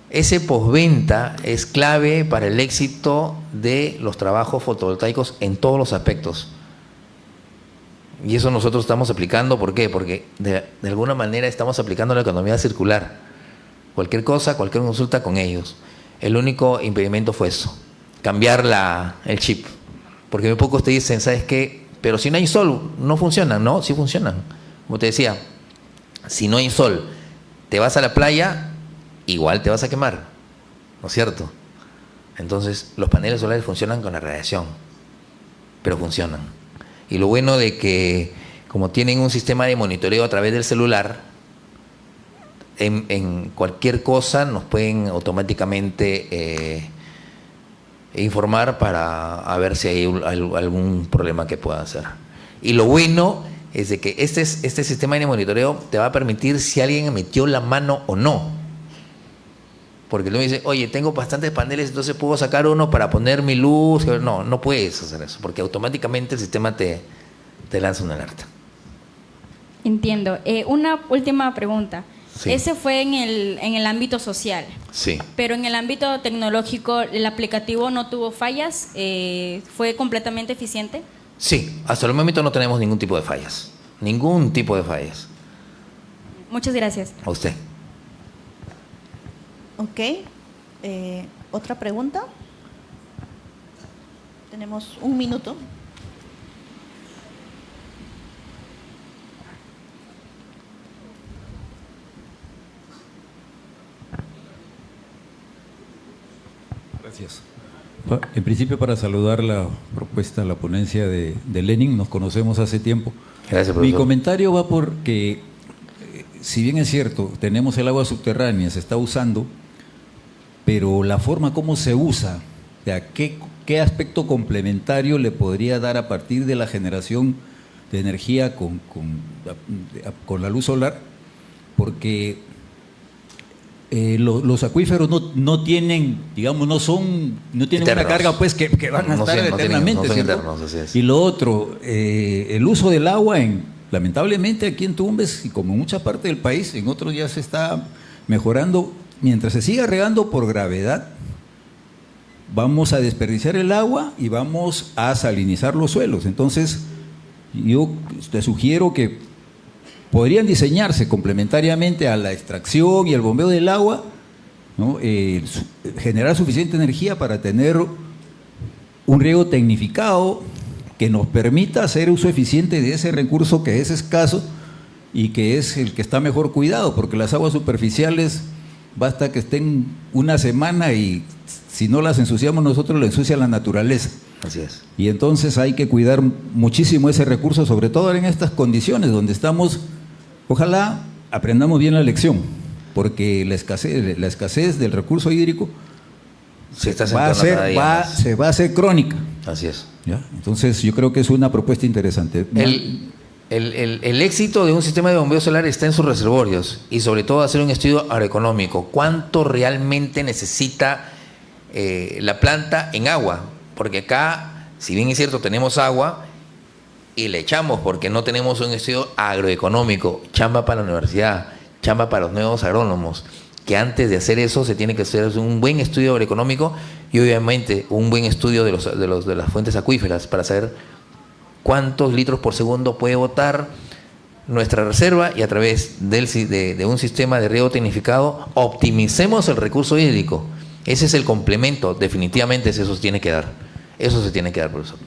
Ese postventa es clave para el éxito de los trabajos fotovoltaicos en todos los aspectos. Y eso nosotros estamos aplicando. ¿Por qué? Porque de alguna manera estamos aplicando la economía circular. Cualquier cosa, cualquier consulta con ellos. El único impedimento fue eso, cambiar el chip. Porque muy pocos te dicen, ¿sabes qué? Pero si no hay sol, no funcionan. No, sí funcionan. Como te decía, si no hay sol, te vas a la playa, igual te vas a quemar, ¿no es cierto? Entonces, los paneles solares funcionan con la radiación, pero funcionan. Y lo bueno de que, como tienen un sistema de monitoreo a través del celular, en cualquier cosa nos pueden automáticamente informar para a ver si hay algún problema que pueda hacer. Y lo bueno es de que este sistema de monitoreo te va a permitir si alguien metió la mano o no. Porque luego dice, oye, tengo bastantes paneles, entonces puedo sacar uno para poner mi luz. No, no puedes hacer eso, porque automáticamente el sistema te lanza una alerta. Entiendo. Una última pregunta. Sí. Ese fue en el ámbito social. Sí. Pero en el ámbito tecnológico, ¿el aplicativo no tuvo fallas? ¿Fue completamente eficiente? Sí, hasta el momento no tenemos ningún tipo de fallas. Ningún tipo de fallas. Muchas gracias. A usted. Ok. ¿Otra pregunta? Tenemos un minuto. Gracias. En principio, para saludar la propuesta, la ponencia de Lenin, nos conocemos hace tiempo. Gracias, profesor. Mi comentario va porque, si bien es cierto, tenemos el agua subterránea, se está usando, pero la forma como se usa, o sea, ¿qué aspecto complementario le podría dar a partir de la generación de energía con la luz solar? Porque los acuíferos no tienen, digamos, no tienen eternos. una carga pues que van a estar eternamente. No son ¿cierto? eternos, así es. Y lo otro, el uso del agua, lamentablemente aquí en Tumbes y como en mucha parte del país, en otros ya se está mejorando. Mientras se siga regando por gravedad, vamos a desperdiciar el agua y vamos a salinizar los suelos. Entonces, yo te sugiero que podrían diseñarse complementariamente a la extracción y el bombeo del agua, ¿no? Generar suficiente energía para tener un riego tecnificado que nos permita hacer uso eficiente de ese recurso que es escaso y que es el que está mejor cuidado, porque las aguas superficiales basta que estén una semana y si no las ensuciamos nosotros, lo ensucia la naturaleza. Así es. Y entonces hay que cuidar muchísimo ese recurso, sobre todo en estas condiciones donde estamos. Ojalá aprendamos bien la lección, porque la escasez del recurso hídrico se va a hacer crónica. Así es. ¿Ya? Entonces yo creo que es una propuesta interesante. El éxito de un sistema de bombeo solar está en sus reservorios y sobre todo hacer un estudio agroeconómico. ¿Cuánto realmente necesita la planta en agua? Porque acá, si bien es cierto, tenemos agua y le echamos porque no tenemos un estudio agroeconómico. Chamba para la universidad, chamba para los nuevos agrónomos, que antes de hacer eso se tiene que hacer un buen estudio agroeconómico y obviamente un buen estudio de las fuentes acuíferas para saber cuántos litros por segundo puede botar nuestra reserva y a través de un sistema de riego tecnificado optimicemos el recurso hídrico. Ese es el complemento, definitivamente eso se tiene que dar. Eso se tiene que dar, profesor.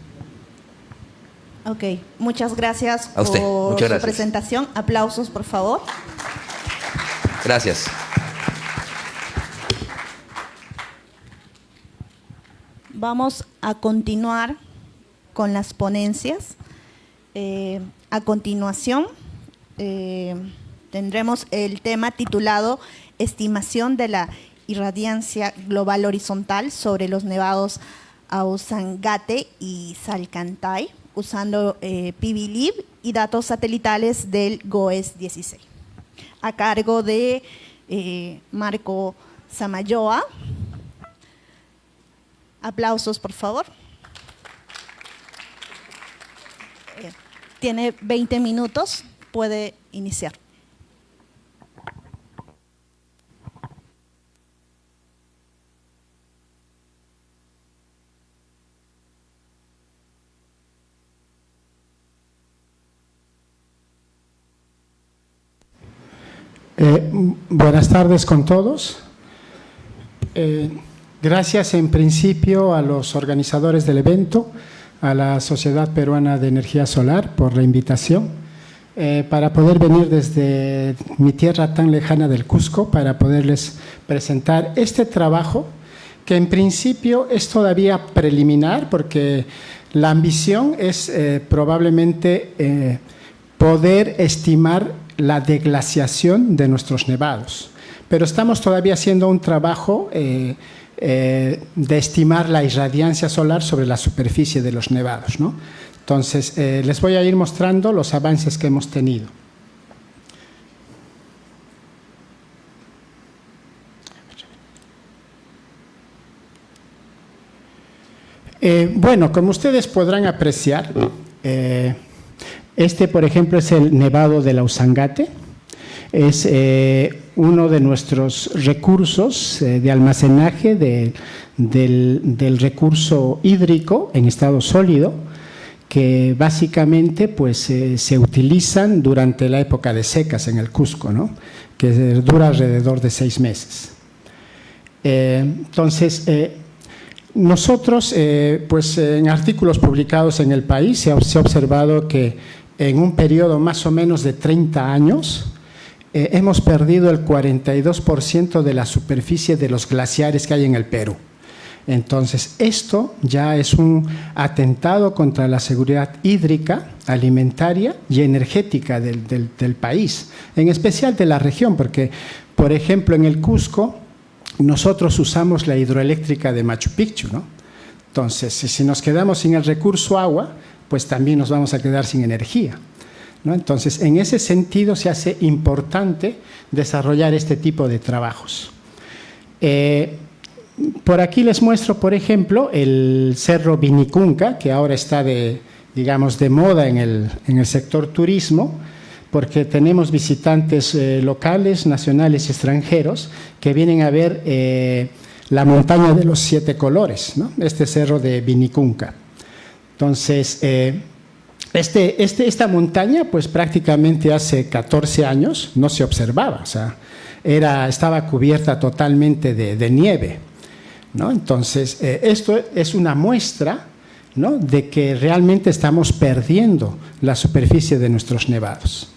Ok, muchas gracias A usted, por muchas su gracias. presentación. Aplausos, por favor. Gracias. Vamos a continuar con las ponencias. A continuación, tendremos el tema titulado Estimación de la irradiancia global horizontal sobre los nevados Ausangate y Salcantay, usando PV-LIB y datos satelitales del GOES 16, a cargo de Marco Samayoa. Aplausos, por favor. Tiene 20 minutos, puede iniciar. Buenas tardes con todos. Gracias en principio a los organizadores del evento, a la Sociedad Peruana de Energía Solar por la invitación, para poder venir desde mi tierra tan lejana del Cusco para poderles presentar este trabajo que en principio es todavía preliminar porque la ambición es probablemente poder estimar la deglaciación de nuestros nevados. Pero estamos todavía haciendo un trabajo de estimar la irradiancia solar sobre la superficie de los nevados, ¿no? Entonces, les voy a ir mostrando los avances que hemos tenido. Bueno, como ustedes podrán apreciar, este, por ejemplo, es el nevado de la Usangate. Es uno de nuestros recursos de almacenaje del recurso hídrico en estado sólido, que básicamente pues, se utilizan durante la época de secas en el Cusco, ¿no? Que dura alrededor de 6 meses. Entonces, nosotros, pues en artículos publicados en El País, se ha observado que en un periodo más o menos de 30 años, hemos perdido el 42% de la superficie de los glaciares que hay en el Perú. Entonces, esto ya es un atentado contra la seguridad hídrica, alimentaria y energética del país, en especial de la región, porque, por ejemplo, en el Cusco, nosotros usamos la hidroeléctrica de Machu Picchu, ¿no? Entonces, si nos quedamos sin el recurso agua, pues también nos vamos a quedar sin energía, ¿no? Entonces, en ese sentido se hace importante desarrollar este tipo de trabajos. Por aquí les muestro, por ejemplo, el Cerro Vinicunca, que ahora está digamos, de moda en el sector turismo, porque tenemos visitantes locales, nacionales y extranjeros que vienen a ver la montaña de los 7 colores, ¿no? Este cerro de Vinicunca. Entonces, esta montaña, pues prácticamente hace 14 años no se observaba, o sea, estaba cubierta totalmente de nieve, ¿no? Entonces, esto es una muestra, ¿no?, de que realmente estamos perdiendo la superficie de nuestros nevados.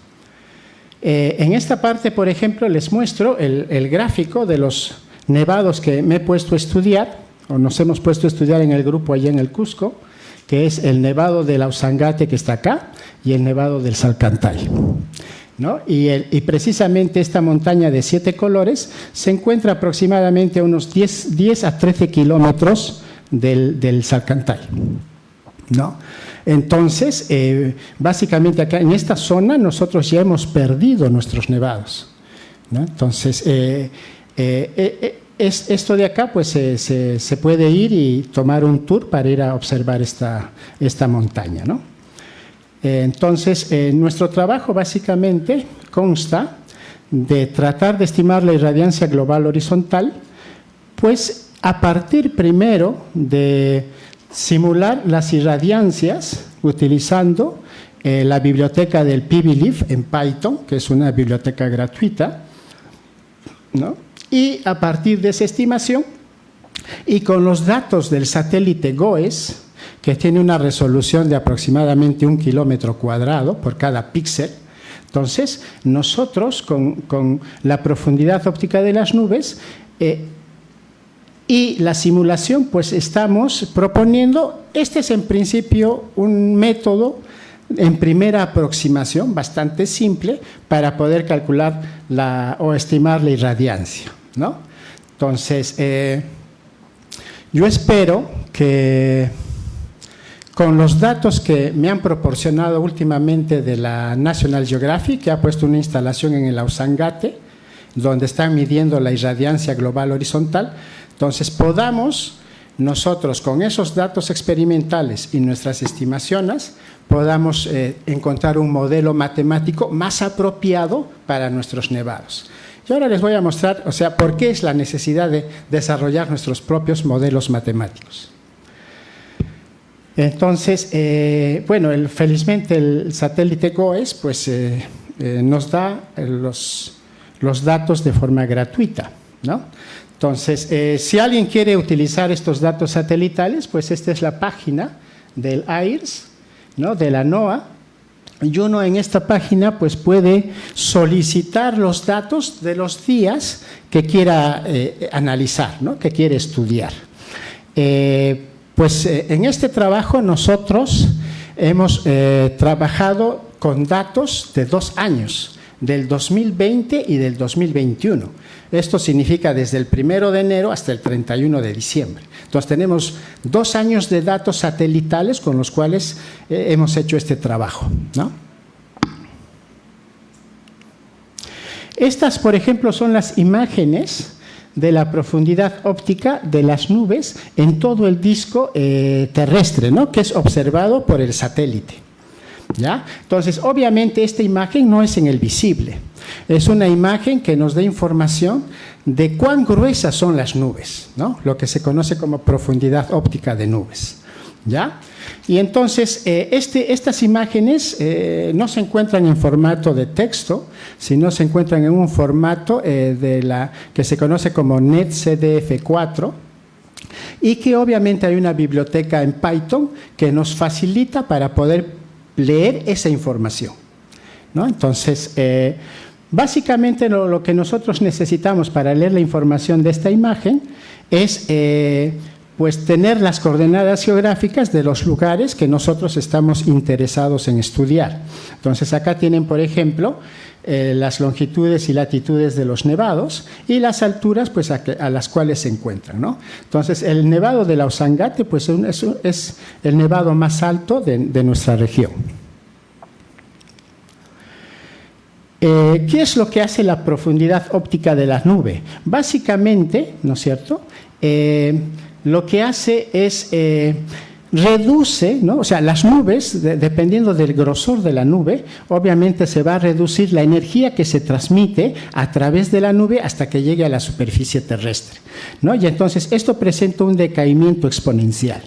En esta parte, por ejemplo, les muestro el gráfico de los nevados que me he puesto a estudiar, o nos hemos puesto a estudiar en el grupo allá en el Cusco, que es el nevado de la Usangate, que está acá, y el nevado del Salcantay, ¿no? Y precisamente esta montaña de 7 colores se encuentra aproximadamente a unos 10 a 13 kilómetros del Salcantay, ¿no? Entonces, básicamente acá en esta zona nosotros ya hemos perdido nuestros nevados, ¿no? Entonces, esto de acá pues se puede ir y tomar un tour para ir a observar esta montaña, ¿no? Entonces, nuestro trabajo básicamente consta de tratar de estimar la irradiancia global horizontal, pues a partir primero de simular las irradiancias utilizando la biblioteca del PBLIF en Python, que es una biblioteca gratuita, ¿no? Y a partir de esa estimación y con los datos del satélite GOES, que tiene una resolución de aproximadamente 1 kilómetro cuadrado por cada píxel, entonces nosotros con la profundidad óptica de las nubes y la simulación, pues estamos proponiendo, este es en principio un método en primera aproximación bastante simple para poder calcular o estimar la irradiancia, ¿no? Entonces, yo espero que con los datos que me han proporcionado últimamente de la National Geographic, que ha puesto una instalación en el Ausangate, donde están midiendo la irradiancia global horizontal, entonces podamos nosotros con esos datos experimentales y nuestras estimaciones podamos encontrar un modelo matemático más apropiado para nuestros nevados. Y ahora les voy a mostrar, o sea, por qué es la necesidad de desarrollar nuestros propios modelos matemáticos. Entonces, bueno, felizmente el satélite GOES pues, nos da los datos de forma gratuita, ¿no? Entonces, si alguien quiere utilizar estos datos satelitales, pues esta es la página del AIRS, ¿no?, de la NOAA, y uno en esta página pues puede solicitar los datos de los días que quiera analizar, ¿no?, que quiere estudiar. Pues en este trabajo nosotros hemos trabajado con datos de 2 años. del 2020 y del 2021. Esto significa desde el 1 de enero hasta el 31 de diciembre. Entonces tenemos 2 años de datos satelitales con los cuales hemos hecho este trabajo, ¿no? Estas, por ejemplo, son las imágenes de la profundidad óptica de las nubes en todo el disco terrestre, ¿no? Que es observado por el satélite, ¿ya? Entonces, obviamente, esta imagen no es en el visible. Es una imagen que nos da información de cuán gruesas son las nubes, ¿no? Lo que se conoce como profundidad óptica de nubes, ¿ya? Y entonces, estas imágenes no se encuentran en formato de texto, sino se encuentran en un formato que se conoce como NetCDF4, y que obviamente hay una biblioteca en Python que nos facilita para poder leer esa información, ¿no? Entonces, básicamente lo que nosotros necesitamos para leer la información de esta imagen es pues tener las coordenadas geográficas de los lugares que nosotros estamos interesados en estudiar. Entonces, acá tienen, por ejemplo, las longitudes y latitudes de los nevados y las alturas pues, a las cuales se encuentran, ¿no? Entonces, el nevado de Lausangate pues, es el nevado más alto de nuestra región. ¿Qué es lo que hace la profundidad óptica de la nube? Básicamente, ¿no es cierto?, lo que hace es reduce, ¿no? O sea, las nubes, dependiendo del grosor de la nube, obviamente se va a reducir la energía que se transmite a través de la nube hasta que llegue a la superficie terrestre, ¿no? Y entonces esto presenta un decaimiento exponencial.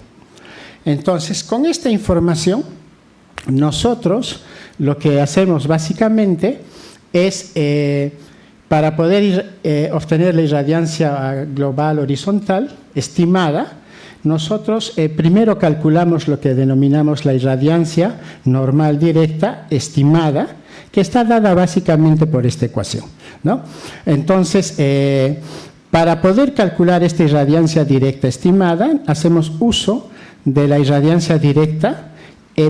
Entonces, con esta información, nosotros lo que hacemos básicamente es, para poder obtener la irradiancia global horizontal estimada, nosotros primero calculamos lo que denominamos la irradiancia normal directa estimada, que está dada básicamente por esta ecuación, ¿no? Entonces, para poder calcular esta irradiancia directa estimada, hacemos uso de la irradiancia directa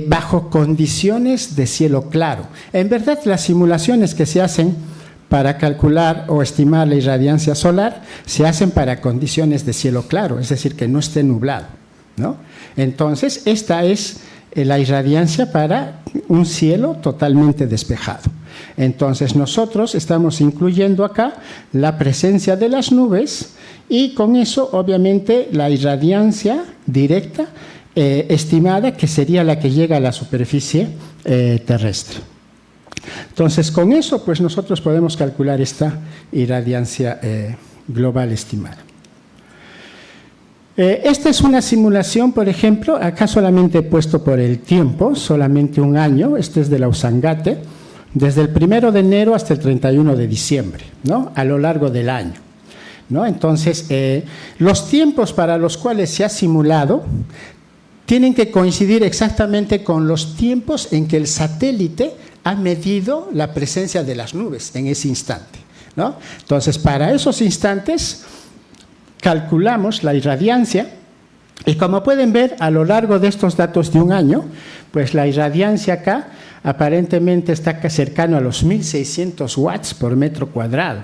bajo condiciones de cielo claro. En verdad, las simulaciones que se hacen para calcular o estimar la irradiancia solar se hacen para condiciones de cielo claro, es decir, que no esté nublado, ¿no? Entonces, esta es la irradiancia para un cielo totalmente despejado. Entonces, nosotros estamos incluyendo acá la presencia de las nubes y con eso, obviamente, la irradiancia directa estimada, que sería la que llega a la superficie terrestre. Entonces, con eso, pues nosotros podemos calcular esta irradiancia global estimada. Esta es una simulación, por ejemplo, acá solamente he puesto por el tiempo, solamente un año, este es de Lausangate, desde el 1 de enero hasta el 31 de diciembre, ¿no? A lo largo del año, ¿no? Entonces, los tiempos para los cuales se ha simulado tienen que coincidir exactamente con los tiempos en que el satélite ha medido la presencia de las nubes en ese instante, ¿no? Entonces, para esos instantes calculamos la irradiancia y, como pueden ver, a lo largo de estos datos de un año, pues la irradiancia acá aparentemente está cercano a los 1.600 watts por metro cuadrado,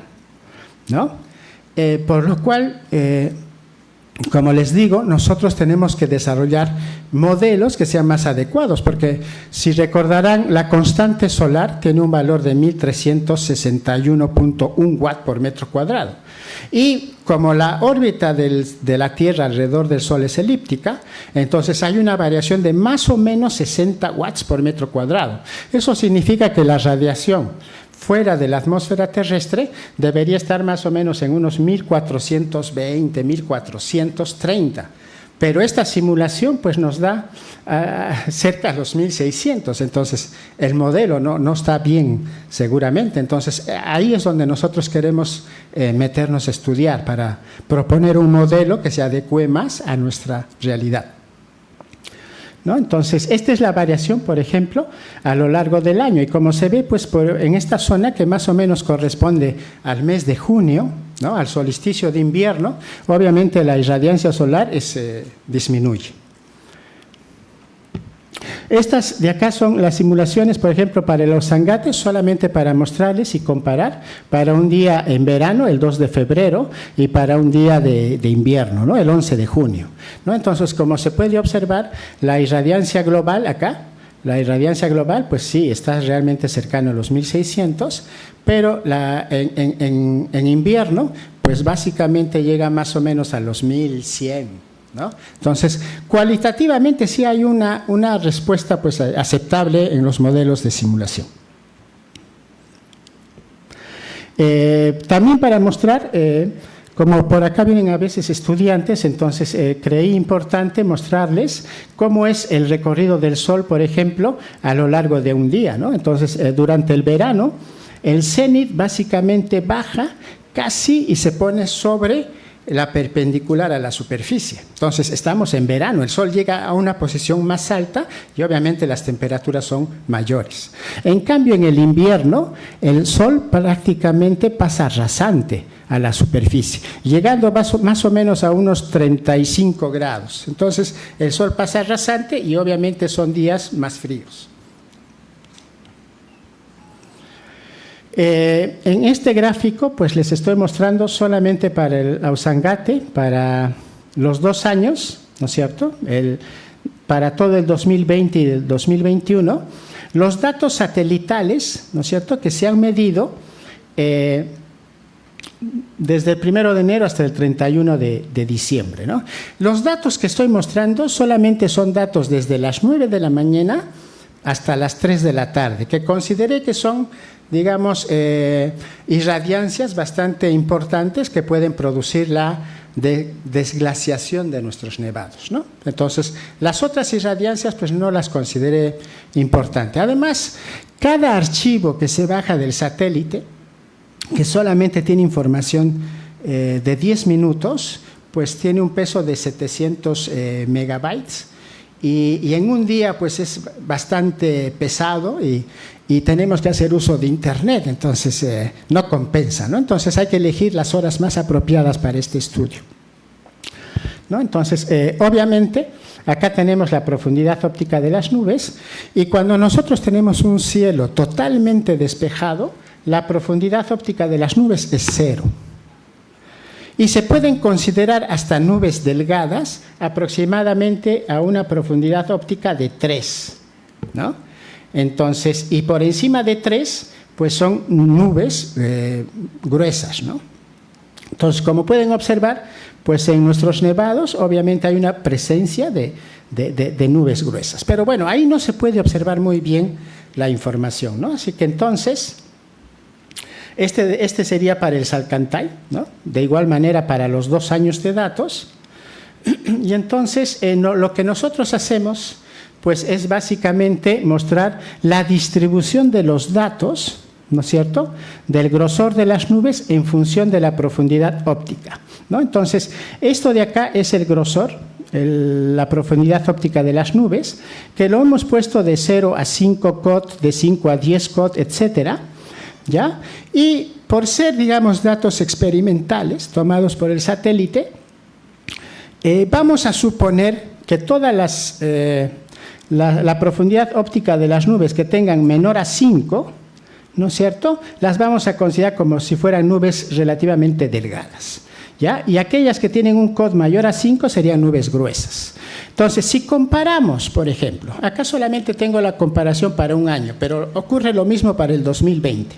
¿no? Por lo cual, como les digo, nosotros tenemos que desarrollar modelos que sean más adecuados, porque si recordarán, la constante solar tiene un valor de 1.361.1 watts por metro cuadrado. Y como la órbita de la Tierra alrededor del Sol es elíptica, entonces hay una variación de más o menos 60 watts por metro cuadrado. Eso significa que la radiación fuera de la atmósfera terrestre debería estar más o menos en unos 1420, 1430. Pero esta simulación pues nos da cerca de los 1600, entonces el modelo no está bien seguramente. Entonces ahí es donde nosotros queremos meternos a estudiar para proponer un modelo que se adecue más a nuestra realidad, ¿no? Entonces, esta es la variación, por ejemplo, a lo largo del año. Y como se ve, pues en esta zona que más o menos corresponde al mes de junio, ¿no? Al solsticio de invierno, obviamente la irradiancia solar disminuye. Estas de acá son las simulaciones, por ejemplo, para el Ausangate, solamente para mostrarles y comparar, para un día en verano, el 2 de febrero, y para un día de invierno, ¿no? El 11 de junio, ¿no? Entonces, como se puede observar, la irradiancia global acá, la irradiancia global, pues sí, está realmente cercano a los 1600, pero en invierno, pues básicamente llega más o menos a los 1100, ¿no? Entonces, cualitativamente sí hay una respuesta pues aceptable en los modelos de simulación. También para mostrar, como por acá vienen a veces estudiantes, entonces creí importante mostrarles cómo es el recorrido del Sol, por ejemplo, a lo largo de un día, ¿no? Entonces, durante el verano, el cénit básicamente baja casi y se pone sobre la perpendicular a la superficie. Entonces, estamos en verano, el Sol llega a una posición más alta y obviamente las temperaturas son mayores. En cambio, en el invierno, el Sol prácticamente pasa rasante a la superficie, llegando más o menos a unos 35 grados. Entonces, el Sol pasa rasante y obviamente son días más fríos. En este gráfico, pues les estoy mostrando solamente para el Ausangate, para los 2 años, ¿no es cierto? Para todo el 2020 y el 2021, los datos satelitales, ¿no es cierto?, que se han medido desde el 1 de enero hasta el 31 de diciembre, ¿no? Los datos que estoy mostrando solamente son datos desde las 9 de la mañana hasta las 3 de la tarde, que consideré que son, digamos, irradiancias bastante importantes que pueden producir la desglaciación de nuestros nevados, ¿no? Entonces, las otras irradiancias pues no las consideré importantes. Además, cada archivo que se baja del satélite, que solamente tiene información de 10 minutos, pues tiene un peso de 700 megabytes, y en un día pues es bastante pesado y tenemos que hacer uso de Internet, entonces no compensa, ¿no? Entonces hay que elegir las horas más apropiadas para este estudio, ¿no? Entonces, obviamente, acá tenemos la profundidad óptica de las nubes, y cuando nosotros tenemos un cielo totalmente despejado, la profundidad óptica de las nubes es 0. Y se pueden considerar hasta nubes delgadas aproximadamente a una profundidad óptica de 3, ¿no? Entonces, y por encima de 3, pues son nubes gruesas, ¿no? Entonces, como pueden observar, pues en nuestros nevados obviamente hay una presencia de nubes gruesas. Pero bueno, ahí no se puede observar muy bien la información, ¿no? Así que entonces, este sería para el Salcantay, ¿no? De igual manera para los 2 años de datos. Y entonces lo que nosotros hacemos pues es básicamente mostrar la distribución de los datos, ¿no es cierto?, del grosor de las nubes en función de la profundidad óptica, ¿no? Entonces, esto de acá es el grosor, la profundidad óptica de las nubes, que lo hemos puesto de 0 a 5 cot, de 5 a 10 cot, etcétera, ¿ya? Y por ser, digamos, datos experimentales tomados por el satélite, vamos a suponer que todas la profundidad óptica de las nubes que tengan menor a 5, ¿no es cierto?, las vamos a considerar como si fueran nubes relativamente delgadas, ¿ya? Y aquellas que tienen un cot mayor a 5 serían nubes gruesas. Entonces, si comparamos, por ejemplo, acá solamente tengo la comparación para un año, pero ocurre lo mismo para el 2020.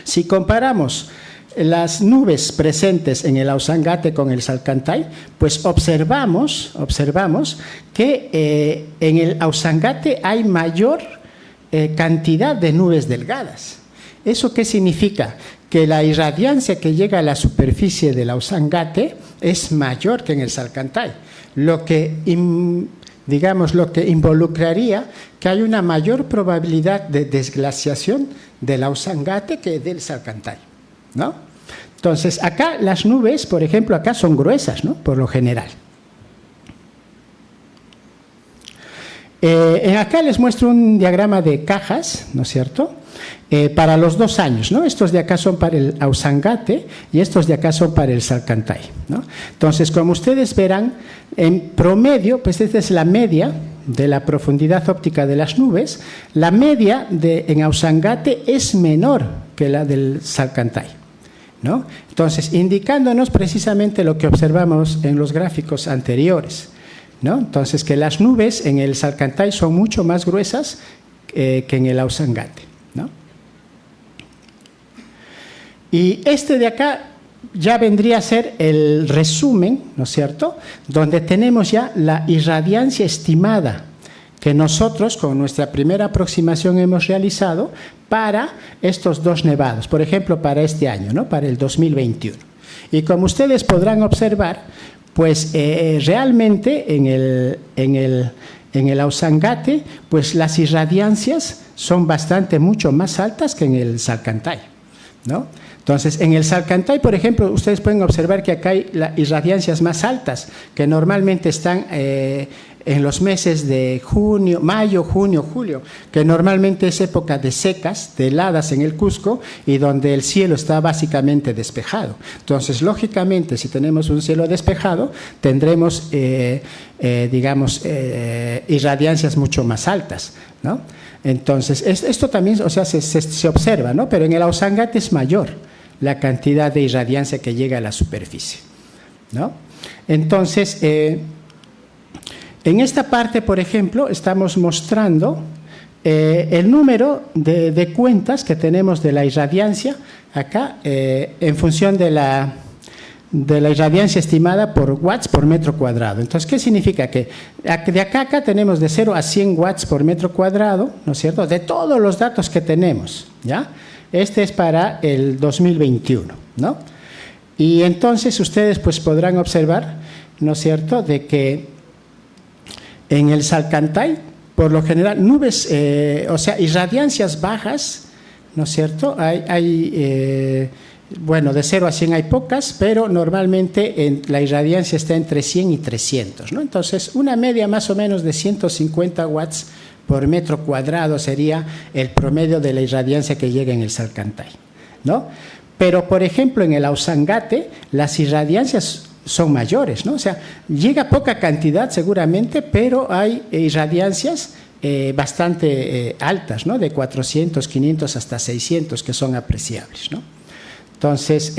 Si comparamos las nubes presentes en el Ausangate con el Salcantay, pues observamos que en el Ausangate hay mayor cantidad de nubes delgadas. ¿Eso qué significa? Que la irradiancia que llega a la superficie del Ausangate es mayor que en el Salcantay, lo que involucraría que hay una mayor probabilidad de desglaciación del Ausangate que del Salcantay, ¿no? Entonces, acá las nubes, por ejemplo, acá son gruesas, ¿no?, por lo general. Acá les muestro un diagrama de cajas, ¿no es cierto?, para los 2 años, ¿no? Estos de acá son para el Ausangate y estos de acá son para el Salcantay, ¿no? Entonces, como ustedes verán, en promedio, pues esta es la media de la profundidad óptica de las nubes, la media en Ausangate es menor que la del Salcantay, ¿no? Entonces, indicándonos precisamente lo que observamos en los gráficos anteriores, ¿no? Entonces, que las nubes en el Salcantay son mucho más gruesas que en el Ausangate, ¿no? Y este de acá ya vendría a ser el resumen, ¿no es cierto?, donde tenemos ya la irradiancia estimada que nosotros con nuestra primera aproximación hemos realizado para estos dos nevados, por ejemplo, para este año, ¿no?, para el 2021. Y como ustedes podrán observar, pues realmente en el Ausangate, pues las irradiancias son mucho más altas que en el Salcantay, ¿no? Entonces, en el Salcantay, por ejemplo, ustedes pueden observar que acá hay irradiancias más altas, que normalmente están en los meses de mayo, junio, julio, que normalmente es época de secas, de heladas en el Cusco, y donde el cielo está básicamente despejado. Entonces, lógicamente, si tenemos un cielo despejado, tendremos, irradiancias mucho más altas, ¿no? Entonces, esto también, o sea, se observa, ¿no? Pero en el Ausangate es mayor la cantidad de irradiancia que llega a la superficie, ¿no? Entonces, en esta parte, por ejemplo, estamos mostrando el número de cuentas que tenemos de la irradiancia acá en función de la irradiancia estimada por watts por metro cuadrado. Entonces, ¿qué significa? Que de acá a acá tenemos de 0 a 100 watts por metro cuadrado, ¿no es cierto?, de todos los datos que tenemos, ¿ya? Este es para el 2021, ¿no? Y entonces ustedes pues podrán observar, ¿no es cierto?, de que en el Salcantay, por lo general, nubes, o sea, irradiancias bajas, ¿no es cierto?, bueno, de 0 a 100 hay pocas, pero normalmente la irradiancia está entre 100 y 300, ¿no? Entonces, una media más o menos de 150 watts por metro cuadrado sería el promedio de la irradiancia que llega en el Salcantay, ¿no? Pero, por ejemplo, en el Ausangate, las irradiancias son mayores, ¿no? O sea, llega poca cantidad seguramente, pero hay irradiancias bastante altas, ¿no? De 400, 500 hasta 600 que son apreciables, ¿no? Entonces,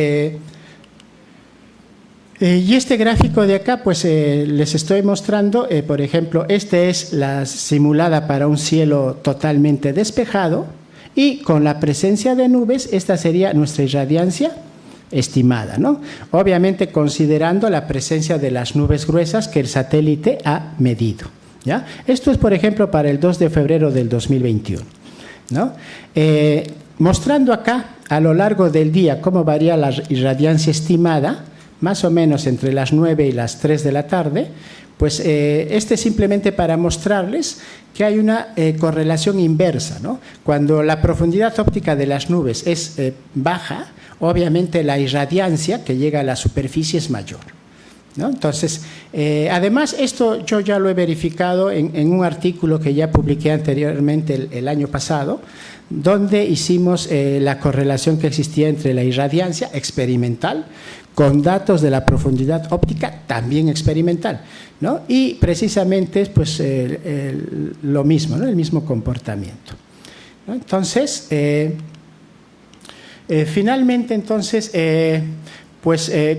y este gráfico de acá, pues les estoy mostrando, por ejemplo, este es la simulada para un cielo totalmente despejado y con la presencia de nubes, esta sería nuestra irradiancia estimada, ¿no? Obviamente considerando la presencia de las nubes gruesas que el satélite ha medido, ¿ya? Esto es, por ejemplo, para el 2 de febrero del 2021, ¿no? Mostrando acá a lo largo del día cómo varía la irradiancia estimada, más o menos entre las 9 y las 3 de la tarde, pues este es simplemente para mostrarles que hay una correlación inversa, ¿no? Cuando la profundidad óptica de las nubes es baja, obviamente la irradiancia que llega a la superficie es mayor, ¿no? Entonces, además, esto yo ya lo he verificado en un artículo que ya publiqué anteriormente el año pasado, donde hicimos la correlación que existía entre la irradiancia experimental con datos de la profundidad óptica también experimental, ¿no? Y precisamente pues lo mismo, ¿no? El mismo comportamiento, ¿no? Entonces, finalmente, entonces,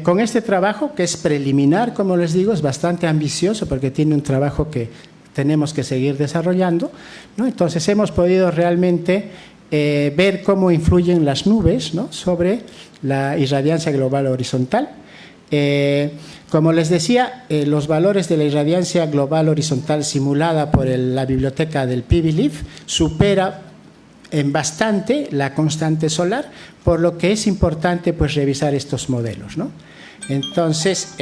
con este trabajo que es preliminar, como les digo, es bastante ambicioso porque tiene un trabajo que tenemos que seguir desarrollando, ¿no? Entonces hemos podido realmente ver cómo influyen las nubes, ¿no?, sobre la irradiancia global horizontal. Como les decía, los valores de la irradiancia global horizontal simulada por la biblioteca del PBLIF supera en bastante la constante solar, por lo que es importante pues revisar estos modelos, ¿no? Entonces,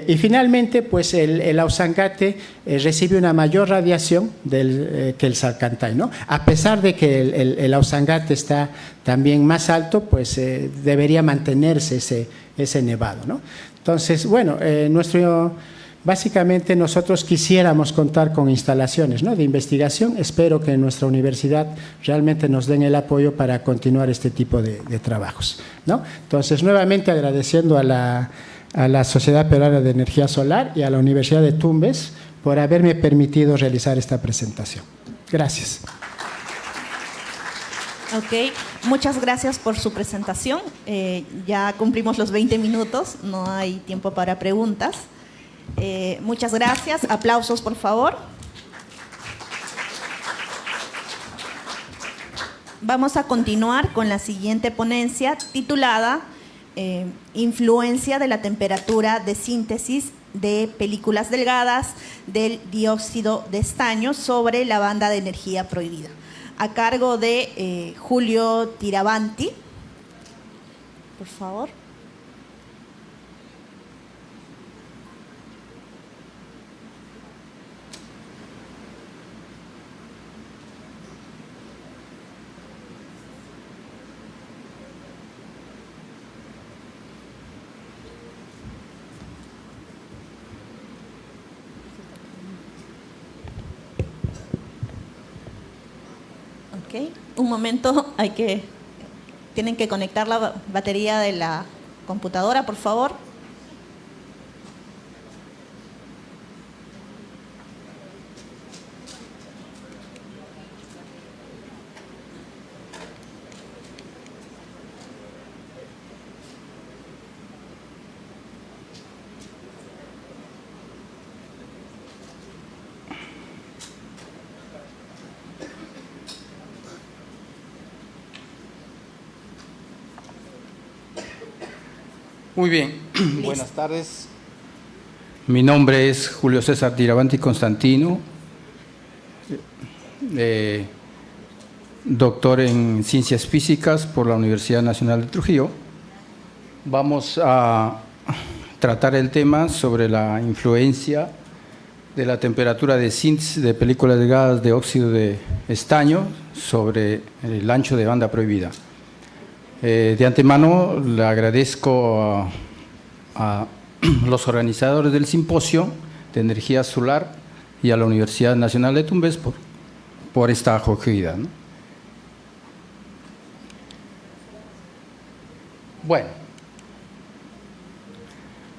y finalmente, pues el Ausangate recibe una mayor radiación que el Salcantay, ¿no? A pesar de que el Ausangate está también más alto, pues debería mantenerse ese nevado, ¿no? Entonces, bueno, básicamente nosotros quisiéramos contar con instalaciones, ¿no?, de investigación. Espero que en nuestra universidad realmente nos den el apoyo para continuar este tipo de trabajos, ¿no? Entonces, nuevamente agradeciendo a a la Sociedad Peruana de Energía Solar y a la Universidad de Tumbes por haberme permitido realizar esta presentación. Gracias. Ok, muchas gracias por su presentación. Ya cumplimos los 20 minutos, no hay tiempo para preguntas. Muchas gracias. Aplausos, por favor. Vamos a continuar con la siguiente ponencia titulada Influencia de la temperatura de síntesis de películas delgadas del dióxido de estaño sobre la banda de energía prohibida, a cargo de Julio Tiravanti. Por favor. Okay. Un momento, tienen que conectar la batería de la computadora, por favor. Muy bien, buenas tardes. Mi nombre es Julio César Tiravanti Constantino, doctor en Ciencias Físicas por la Universidad Nacional de Trujillo. Vamos a tratar el tema sobre la influencia de la temperatura de síntesis de películas delgadas de óxido de estaño sobre el ancho de banda prohibida. De antemano le agradezco a los organizadores del simposio de energía solar y a la Universidad Nacional de Tumbes por esta acogida, ¿no? Bueno,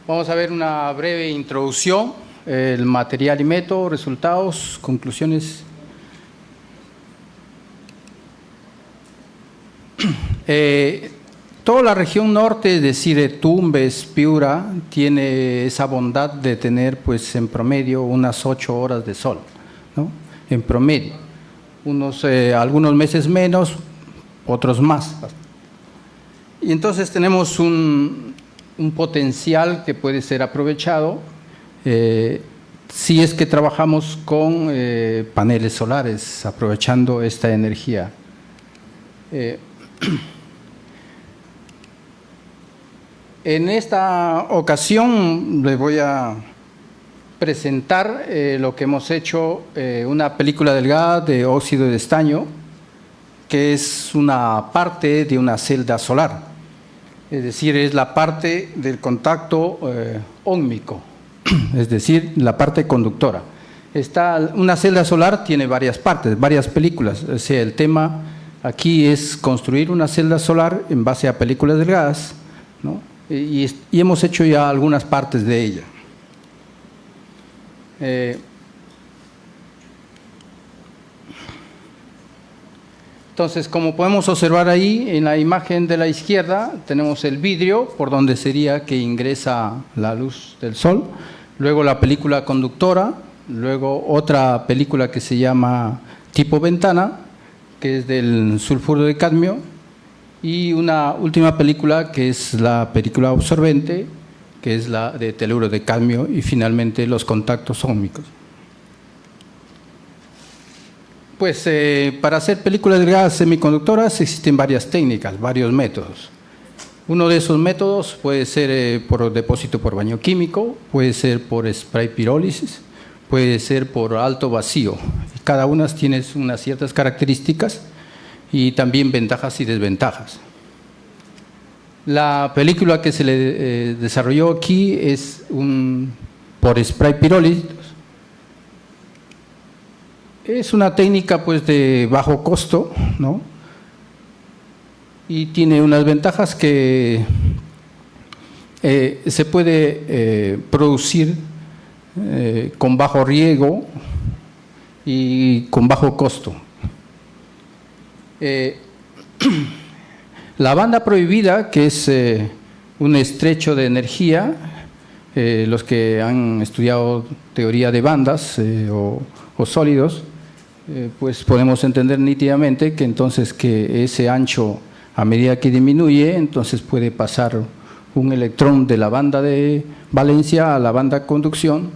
vamos a ver una breve introducción, el material y método, resultados, conclusiones. Toda la región norte, es decir, Tumbes, Piura, tiene esa bondad de tener, pues, en promedio unas 8 horas de sol, ¿no? En promedio, algunos meses menos, otros más. Y entonces tenemos un potencial que puede ser aprovechado si es que trabajamos con paneles solares, aprovechando esta energía. En esta ocasión les voy a presentar lo que hemos hecho, una película delgada de óxido de estaño, que es una parte de una celda solar, es decir, es la parte del contacto óhmico, es decir, la parte conductora. Una celda solar tiene varias partes, varias películas, o sea, el tema aquí es construir una celda solar en base a películas delgadas, ¿no? Y hemos hecho ya algunas partes de ella. Entonces, como podemos observar ahí en la imagen de la izquierda, tenemos el vidrio por donde sería que ingresa la luz del sol, luego la película conductora, luego otra película que se llama tipo ventana, que es del sulfuro de cadmio, y una última película que es la película absorbente, que es la de teluro de cadmio, y finalmente los contactos óhmicos. Pues para hacer películas delgadas semiconductoras existen varias técnicas, varios métodos. Uno de esos métodos puede ser por depósito por baño químico, puede ser por spray pirólisis, puede ser por alto vacío. Cada una tiene unas ciertas características y también ventajas y desventajas. La película que se le desarrolló aquí es por spray pirólisis. Es una técnica, pues, de bajo costo, ¿no? Y tiene unas ventajas que se puede producir con bajo riesgo y con bajo costo. La banda prohibida, que es un estrecho de energía, los que han estudiado teoría de bandas o sólidos, pues podemos entender nítidamente que entonces que ese ancho, a medida que disminuye, entonces puede pasar un electrón de la banda de valencia a la banda conducción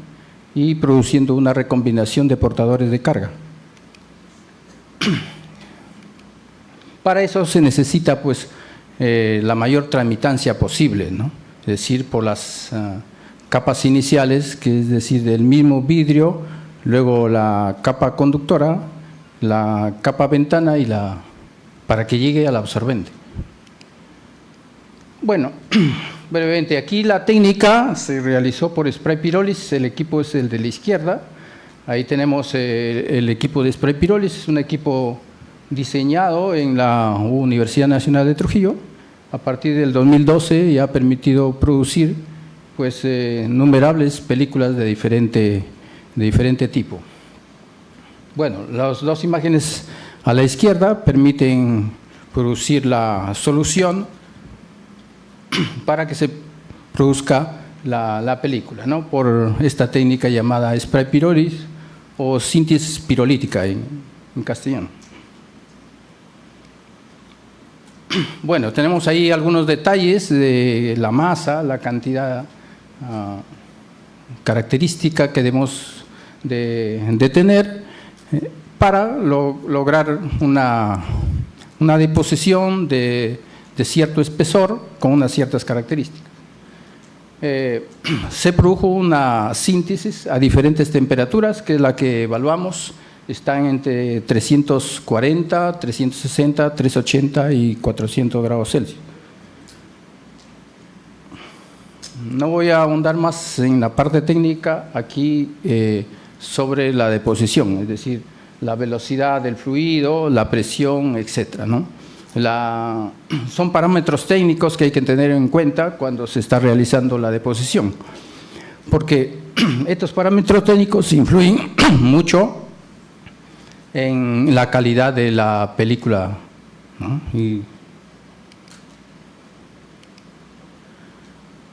y produciendo una recombinación de portadores de carga. Para eso se necesita pues la mayor transmitancia posible, ¿no? Es decir, por las capas iniciales, que es decir, del mismo vidrio, luego la capa conductora, la capa ventana y para que llegue al absorbente. Bueno, brevemente, aquí la técnica se realizó por spray pirólisis, el equipo es el de la izquierda, ahí tenemos el equipo de spray pirólisis, es un equipo diseñado en la Universidad Nacional de Trujillo, a partir del 2012 y ha permitido producir pues innumerables películas de diferente tipo. Bueno, las dos imágenes a la izquierda permiten producir la solución para que se produzca la película, ¿no? Por esta técnica llamada spray pirólisis o síntesis pirolítica en castellano. Bueno, tenemos ahí algunos detalles de la masa, la cantidad característica que debemos de tener para lograr una deposición de cierto espesor con unas ciertas características. Se produjo una síntesis a diferentes temperaturas, que es la que evaluamos. Están entre 340, 360, 380 y 400 grados Celsius. No voy a ahondar más en la parte técnica aquí sobre la deposición, es decir, la velocidad del fluido, la presión, etcétera, ¿no? Son parámetros técnicos que hay que tener en cuenta cuando se está realizando la deposición, porque estos parámetros técnicos influyen mucho en la calidad de la película, ¿no? Y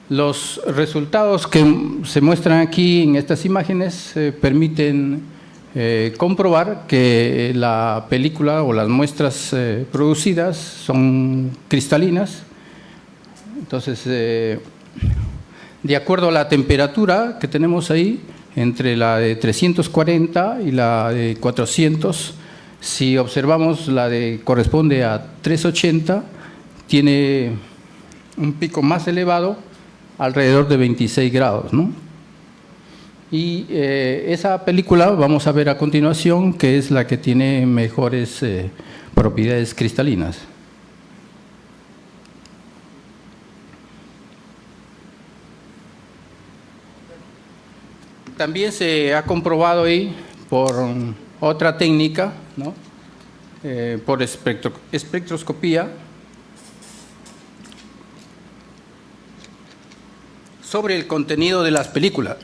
los resultados que se muestran aquí en estas imágenes permiten comprobar que la película o las muestras producidas son cristalinas. Entonces, de acuerdo a la temperatura que tenemos ahí, entre la de 340 y la de 400, si observamos la de corresponde a 380, tiene un pico más elevado, alrededor de 26 grados, ¿no? Y esa película vamos a ver a continuación, que es la que tiene mejores propiedades cristalinas. También se ha comprobado ahí por otra técnica, ¿no? Por espectroscopía, sobre el contenido de las películas.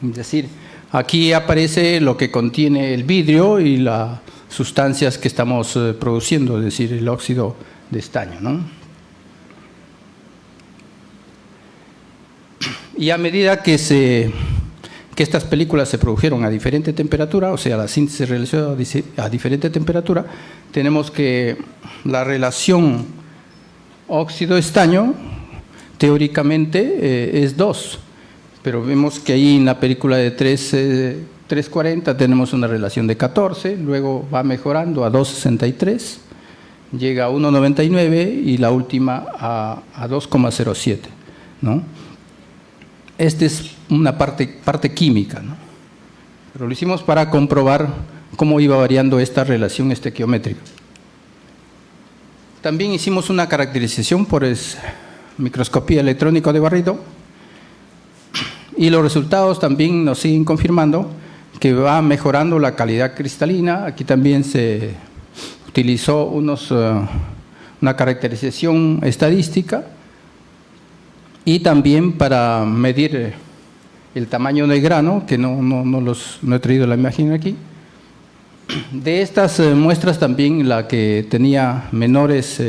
Es decir, aquí aparece lo que contiene el vidrio y las sustancias que estamos produciendo, es decir, el óxido de estaño, ¿no? Y a medida que estas películas se produjeron a diferente temperatura, o sea, la síntesis se realizó a diferente temperatura, tenemos que la relación óxido-estaño teóricamente es 2, pero vemos que ahí en la película de 340 tenemos una relación de 14, luego va mejorando a 2,63, llega a 1,99 y la última a 2,07, ¿no? Esta es una parte química, ¿no? Pero lo hicimos para comprobar cómo iba variando esta relación estequiométrica. También hicimos una caracterización por microscopía electrónica de barrido y los resultados también nos siguen confirmando que va mejorando la calidad cristalina. Aquí también se utilizó una caracterización estadística y también para medir el tamaño del grano, que no he traído la imagen aquí. De estas muestras también la que tenía menores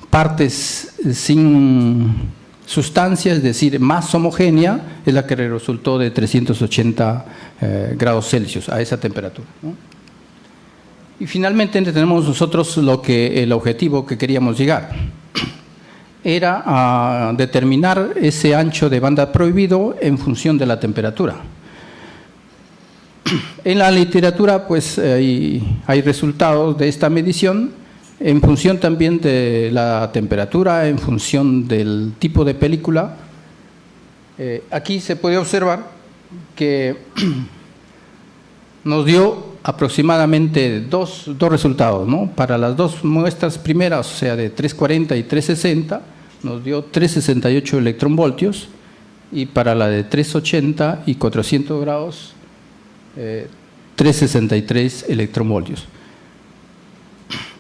partes sin sustancia, es decir, más homogénea, es la que resultó de 380 grados Celsius a esa temperatura, ¿no? Y finalmente tenemos nosotros el objetivo que queríamos llegar. Era a determinar ese ancho de banda prohibido en función de la temperatura. En la literatura, pues, hay resultados de esta medición en función también de la temperatura, en función del tipo de película. Aquí se puede observar que nos dio aproximadamente dos resultados, ¿no? Para las dos muestras primeras, o sea, de 340 y 360, nos dio 368 electronvoltios, y para la de 380 y 400 grados, 363 electronvoltios.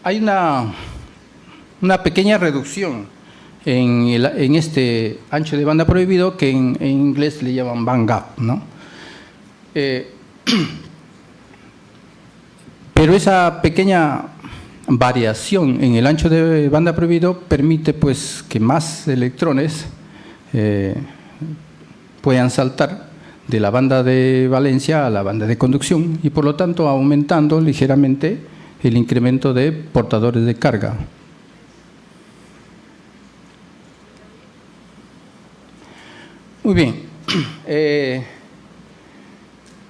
Hay una pequeña reducción en este ancho de banda prohibido que en inglés le llaman band gap, ¿no? Pero esa pequeña variación en el ancho de banda prohibido permite, pues, que más electrones puedan saltar de la banda de valencia a la banda de conducción, y por lo tanto aumentando ligeramente el incremento de portadores de carga. Muy bien.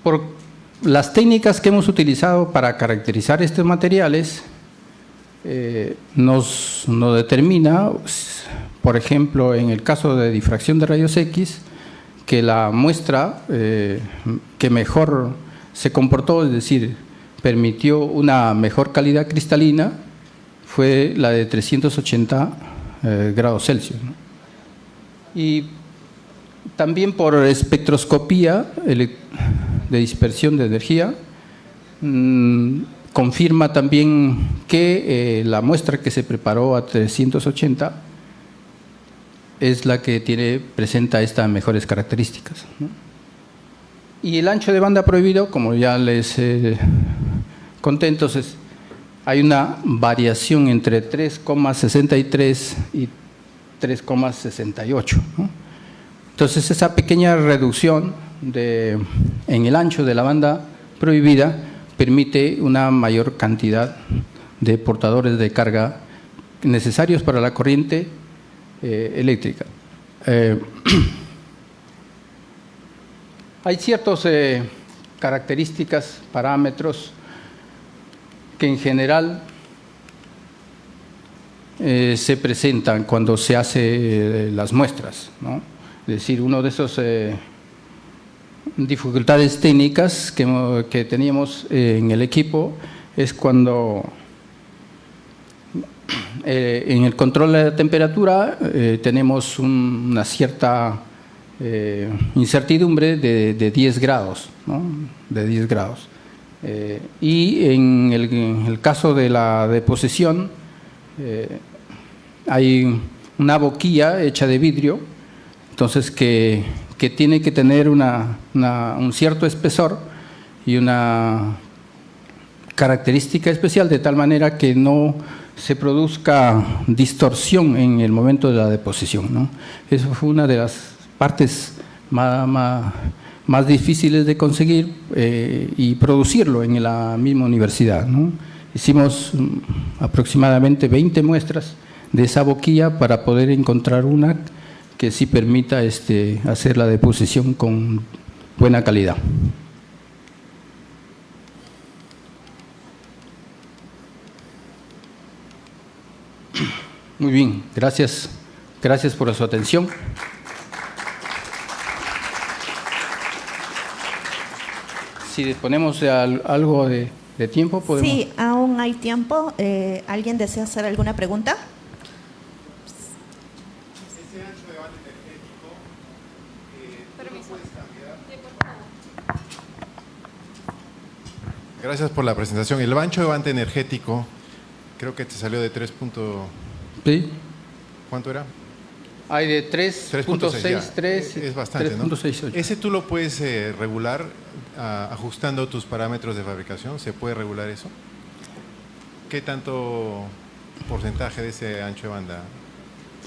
Por las técnicas que hemos utilizado para caracterizar estos materiales, nos determina, por ejemplo, en el caso de difracción de rayos X, que la muestra que mejor se comportó, es decir, permitió una mejor calidad cristalina, fue la de 380 grados Celsius, ¿no? Y también por espectroscopía de dispersión de energía, confirma también que la muestra que se preparó a 380 es la que presenta estas mejores características, ¿no? Y el ancho de banda prohibido, como ya les conté, entonces hay una variación entre 3,63 y 3,68, ¿no? Entonces esa pequeña reducción en el ancho de la banda prohibida permite una mayor cantidad de portadores de carga necesarios para la corriente eléctrica. Hay ciertas características, parámetros que en general se presentan cuando se hace las muestras, ¿no? Es decir, uno de esos dificultades técnicas que teníamos en el equipo es cuando en el control de la temperatura tenemos una cierta incertidumbre de 10 grados, ¿no? De 10 grados. Y en el caso de la deposición, hay una boquilla hecha de vidrio, entonces que tiene que tener un cierto espesor y una característica especial, de tal manera que no se produzca distorsión en el momento de la deposición, ¿no? Eso fue una de las partes más difíciles de conseguir y producirlo en la misma universidad, ¿no? Hicimos aproximadamente 20 muestras de esa boquilla para poder encontrar una que sí permita hacer la deposición con buena calidad. Muy bien, gracias. Gracias por su atención. Si disponemos de algo de tiempo, podemos. Sí, aún hay tiempo. ¿Alguien desea hacer alguna pregunta? Ese ancho de banda energético, ¿tú lo puedes cambiar? Gracias por la presentación. El ancho de banda energético, creo que te salió de 3. Sí. ¿Cuánto era? Hay de 3.6 ya. 3.63, Es bastante, ¿no? 3.68. Ese tú lo puedes regular ajustando tus parámetros de fabricación. ¿Se puede regular eso? ¿Qué tanto porcentaje de ese ancho de banda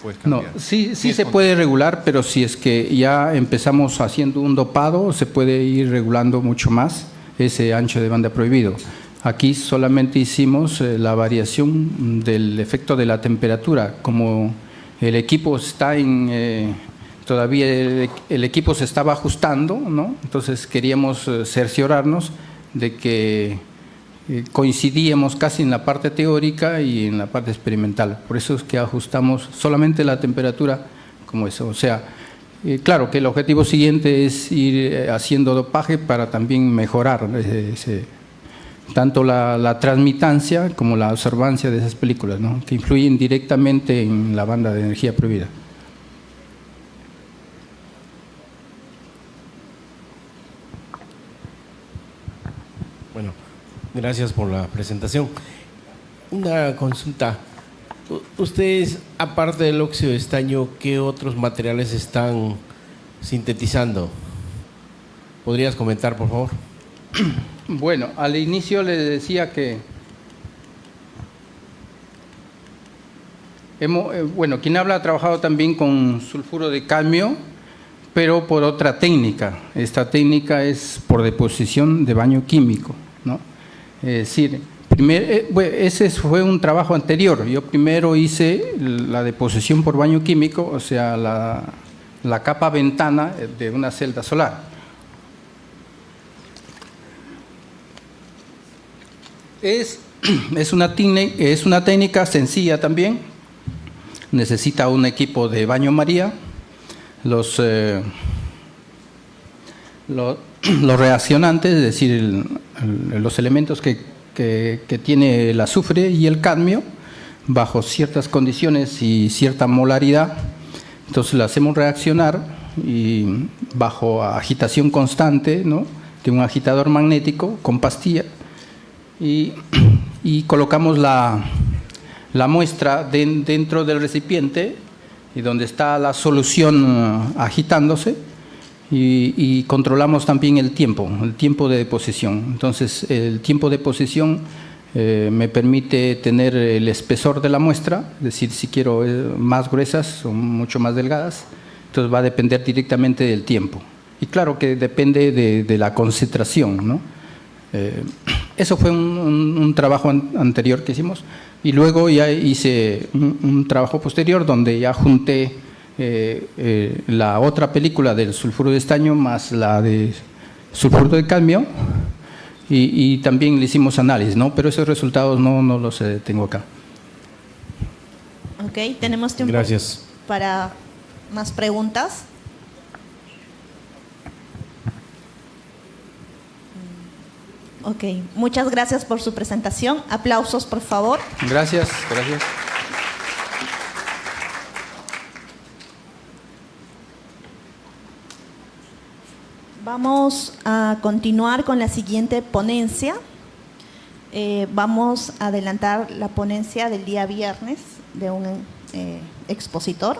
puedes No, cambiar? sí se puede regular, pero si es que ya empezamos haciendo un dopado, se puede ir regulando mucho más ese ancho de banda prohibido. Aquí solamente hicimos la variación del efecto de la temperatura. Como el equipo está todavía el equipo se estaba ajustando, ¿no? Entonces queríamos cerciorarnos de que coincidíamos casi en la parte teórica y en la parte experimental. Por eso es que ajustamos solamente la temperatura como eso. O sea, claro que el objetivo siguiente es ir haciendo dopaje para también mejorar tanto la transmitancia como la observancia de esas películas, ¿no? Que influyen directamente en la banda de energía prohibida. Bueno, gracias por la presentación. Una consulta. Ustedes, aparte del óxido de estaño, ¿qué otros materiales están sintetizando? ¿Podrías comentar, por favor? Bueno, al inicio les decía que quien habla ha trabajado también con sulfuro de cadmio, pero por otra técnica. Esta técnica es por deposición de baño químico, ¿no? Es decir, ese fue un trabajo anterior. Yo primero hice la deposición por baño químico, o sea, la capa ventana de una celda solar. Es una técnica sencilla también. Necesita un equipo de baño María. Los reaccionantes, es decir, los elementos que tiene el azufre y el cadmio, bajo ciertas condiciones y cierta molaridad, entonces lo hacemos reaccionar y bajo agitación constante, ¿no?, de un agitador magnético con pastilla, y colocamos la muestra dentro del recipiente y donde está la solución agitándose, y controlamos también el tiempo de deposición. Entonces, el tiempo de deposición me permite tener el espesor de la muestra, es decir, si quiero más gruesas o mucho más delgadas, entonces va a depender directamente del tiempo. Y claro que depende de la concentración, ¿no? Eso fue un trabajo anterior que hicimos, y luego ya hice un trabajo posterior donde ya junté la otra película del sulfuro de estaño más la de sulfuro de cadmio, y también le hicimos análisis, ¿no? Pero esos resultados no los tengo acá. Ok, tenemos tiempo para más preguntas. Ok, muchas gracias por su presentación. Aplausos, por favor. Gracias. Vamos a continuar con la siguiente ponencia. Vamos a adelantar la ponencia del día viernes de un expositor,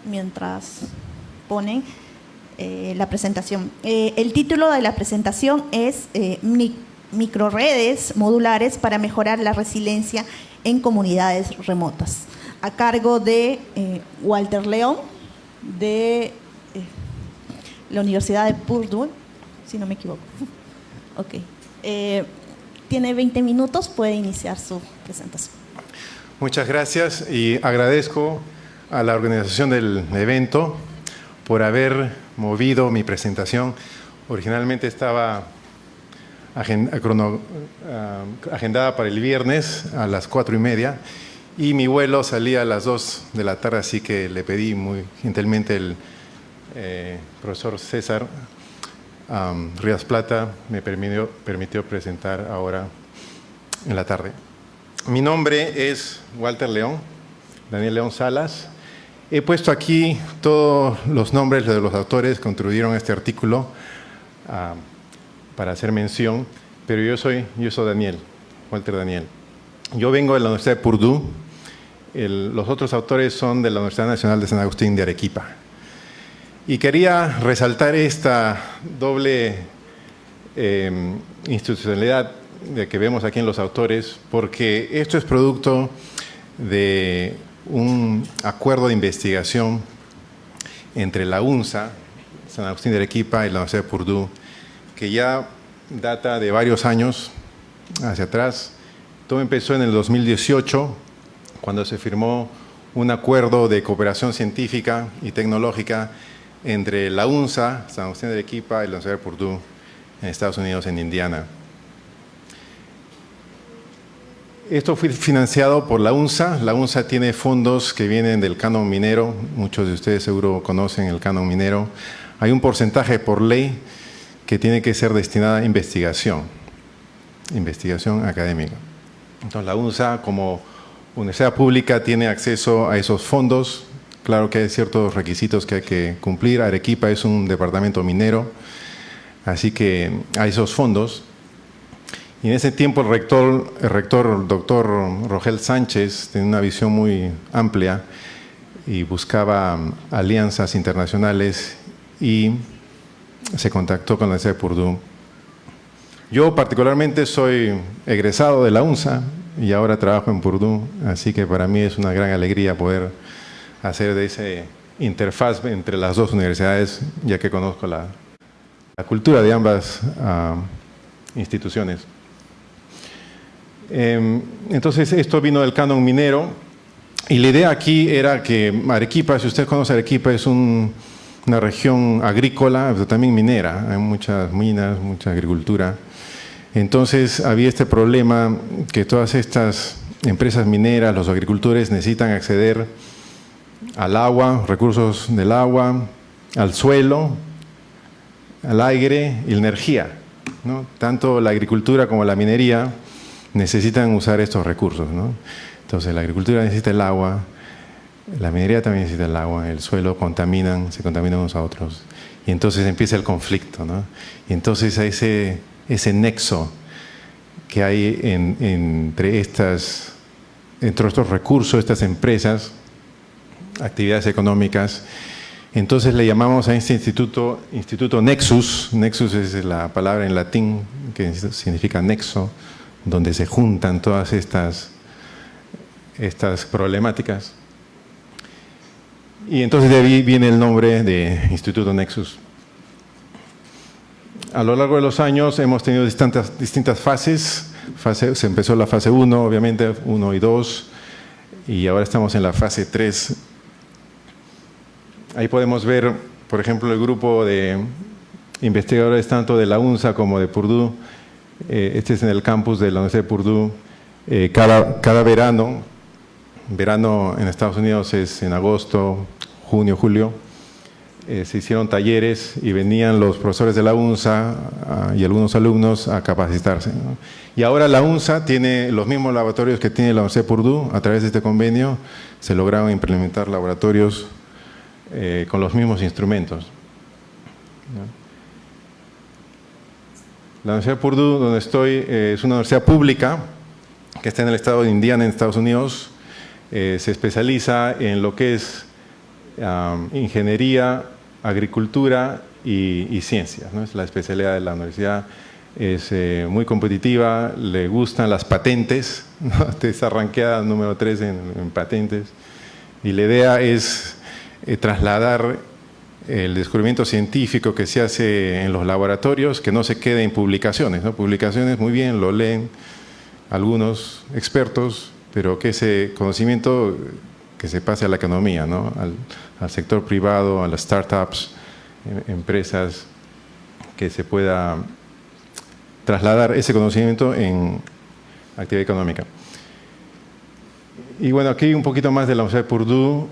mientras ponen la presentación. El título de la presentación es Microredes modulares para mejorar la resiliencia en comunidades remotas, a cargo de Walter León, de la Universidad de Purdue, si no me equivoco. Ok. Tiene 20 minutos, puede iniciar su presentación. Muchas gracias, y agradezco a la organización del evento por haber movido mi presentación. Originalmente estaba agendada para el viernes a las 4:30, y mi vuelo salía a las 2 de la tarde, así que le pedí muy gentilmente el profesor César Rivas Plata me permitió presentar ahora en la tarde. Mi nombre es Walter León, Daniel León Salas. He puesto aquí todos los nombres de los autores que contribuyeron a este artículo para hacer mención, pero yo soy Daniel, Walter Daniel. Yo vengo de la Universidad de Purdue los otros autores son de la Universidad Nacional de San Agustín de Arequipa. Y quería resaltar esta doble institucionalidad de que vemos aquí en los autores, porque esto es producto de un acuerdo de investigación entre la UNSA, San Agustín de Arequipa, y la Universidad de Purdue, que ya data de varios años hacia atrás. Todo empezó en el 2018, cuando se firmó un acuerdo de cooperación científica y tecnológica entre la UNSA, San Agustín de Arequipa, y la Universidad de Purdue en Estados Unidos, en Indiana. Esto fue financiado por la UNSA. La UNSA tiene fondos que vienen del canon minero. Muchos de ustedes seguro conocen el canon minero. Hay un porcentaje por ley que tiene que ser destinada a investigación académica. Entonces la UNSA, como universidad pública, tiene acceso a esos fondos. Claro que hay ciertos requisitos que hay que cumplir. Arequipa es un departamento minero, así que hay esos fondos. Y en ese tiempo el rector doctor Rogel Sánchez tenía una visión muy amplia y buscaba alianzas internacionales y se contactó con la Universidad de Purdue. Yo particularmente soy egresado de la UNSA y ahora trabajo en Purdue, así que para mí es una gran alegría poder hacer de esa interfaz entre las dos universidades, ya que conozco la cultura de ambas instituciones. Entonces esto vino del canon minero y la idea aquí era que Arequipa, si usted conoce Arequipa, es una región agrícola, pero también minera. Hay muchas minas, mucha agricultura. Entonces había este problema que todas estas empresas mineras, los agricultores necesitan acceder al agua, recursos del agua, al suelo, al aire y la energía, ¿no? Tanto la agricultura como la minería necesitan usar estos recursos, ¿no? Entonces la agricultura necesita el agua, la minería también necesita el agua, el suelo se contaminan unos a otros. Y entonces empieza el conflicto, ¿no? Y entonces ese nexo que hay entre estos recursos, estas empresas, actividades económicas. Entonces le llamamos a este instituto Nexus. Nexus es la palabra en latín que significa nexo, donde se juntan todas estas problemáticas. Y entonces de ahí viene el nombre de Instituto Nexus. A lo largo de los años hemos tenido distintas fases. Se empezó la fase 1, obviamente, 1 y 2, y ahora estamos en la fase 3. Ahí podemos ver, por ejemplo, el grupo de investigadores tanto de la UNSA como de Purdue. Este es en el campus de la Universidad de Purdue. Cada verano en Estados Unidos es en agosto, junio, julio. Se hicieron talleres y venían los profesores de la UNSA y algunos alumnos a capacitarse, ¿no? Y ahora la UNSA tiene los mismos laboratorios que tiene la Universidad de Purdue. A través de este convenio se lograron implementar laboratorios con los mismos instrumentos, ¿no? La Universidad de Purdue, donde estoy, es una universidad pública que está en el estado de Indiana, en Estados Unidos. Se especializa en lo que es ingeniería, agricultura y ciencias, ¿no? Es la especialidad de la universidad. Es muy competitiva, le gustan las patentes, ¿no? Está rankeada número 3 en patentes. Y la idea es trasladar el descubrimiento científico que se hace en los laboratorios, que no se quede en publicaciones, ¿no? Publicaciones, muy bien, lo leen algunos expertos, pero que ese conocimiento que se pase a la economía, ¿no? Al sector privado, a las startups, empresas, que se pueda trasladar ese conocimiento en actividad económica. Y bueno, aquí un poquito más de la Universidad de Purdue.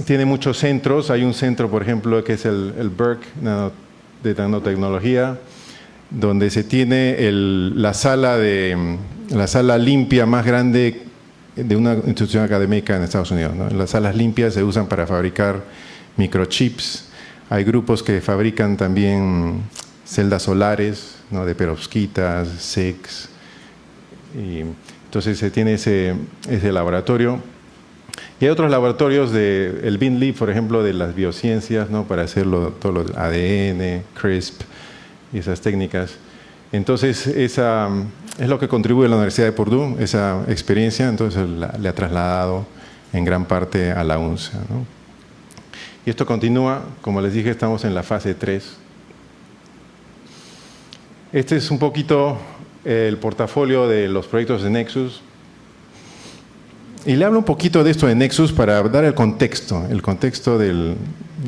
Tiene muchos centros. Hay un centro, por ejemplo, que es el Berkeley de nanotecnología, donde se tiene la sala limpia más grande de una institución académica en Estados Unidos, ¿no? Las salas limpias se usan para fabricar microchips. Hay grupos que fabrican también celdas solares, ¿no? De perovskitas, SECs. Y Entonces se tiene ese laboratorio. Y hay otros laboratorios del BINLEAP, por ejemplo, de las biociencias, ¿no? Para hacerlo todo lo ADN, CRISP y esas técnicas. Entonces, esa es lo que contribuye a la Universidad de Purdue, esa experiencia, entonces le ha trasladado en gran parte a la UNSA, ¿no? Y esto continúa, como les dije, estamos en la fase 3. Este es un poquito el portafolio de los proyectos de Nexus. Y le hablo un poquito de esto de Nexus para dar el contexto. El contexto de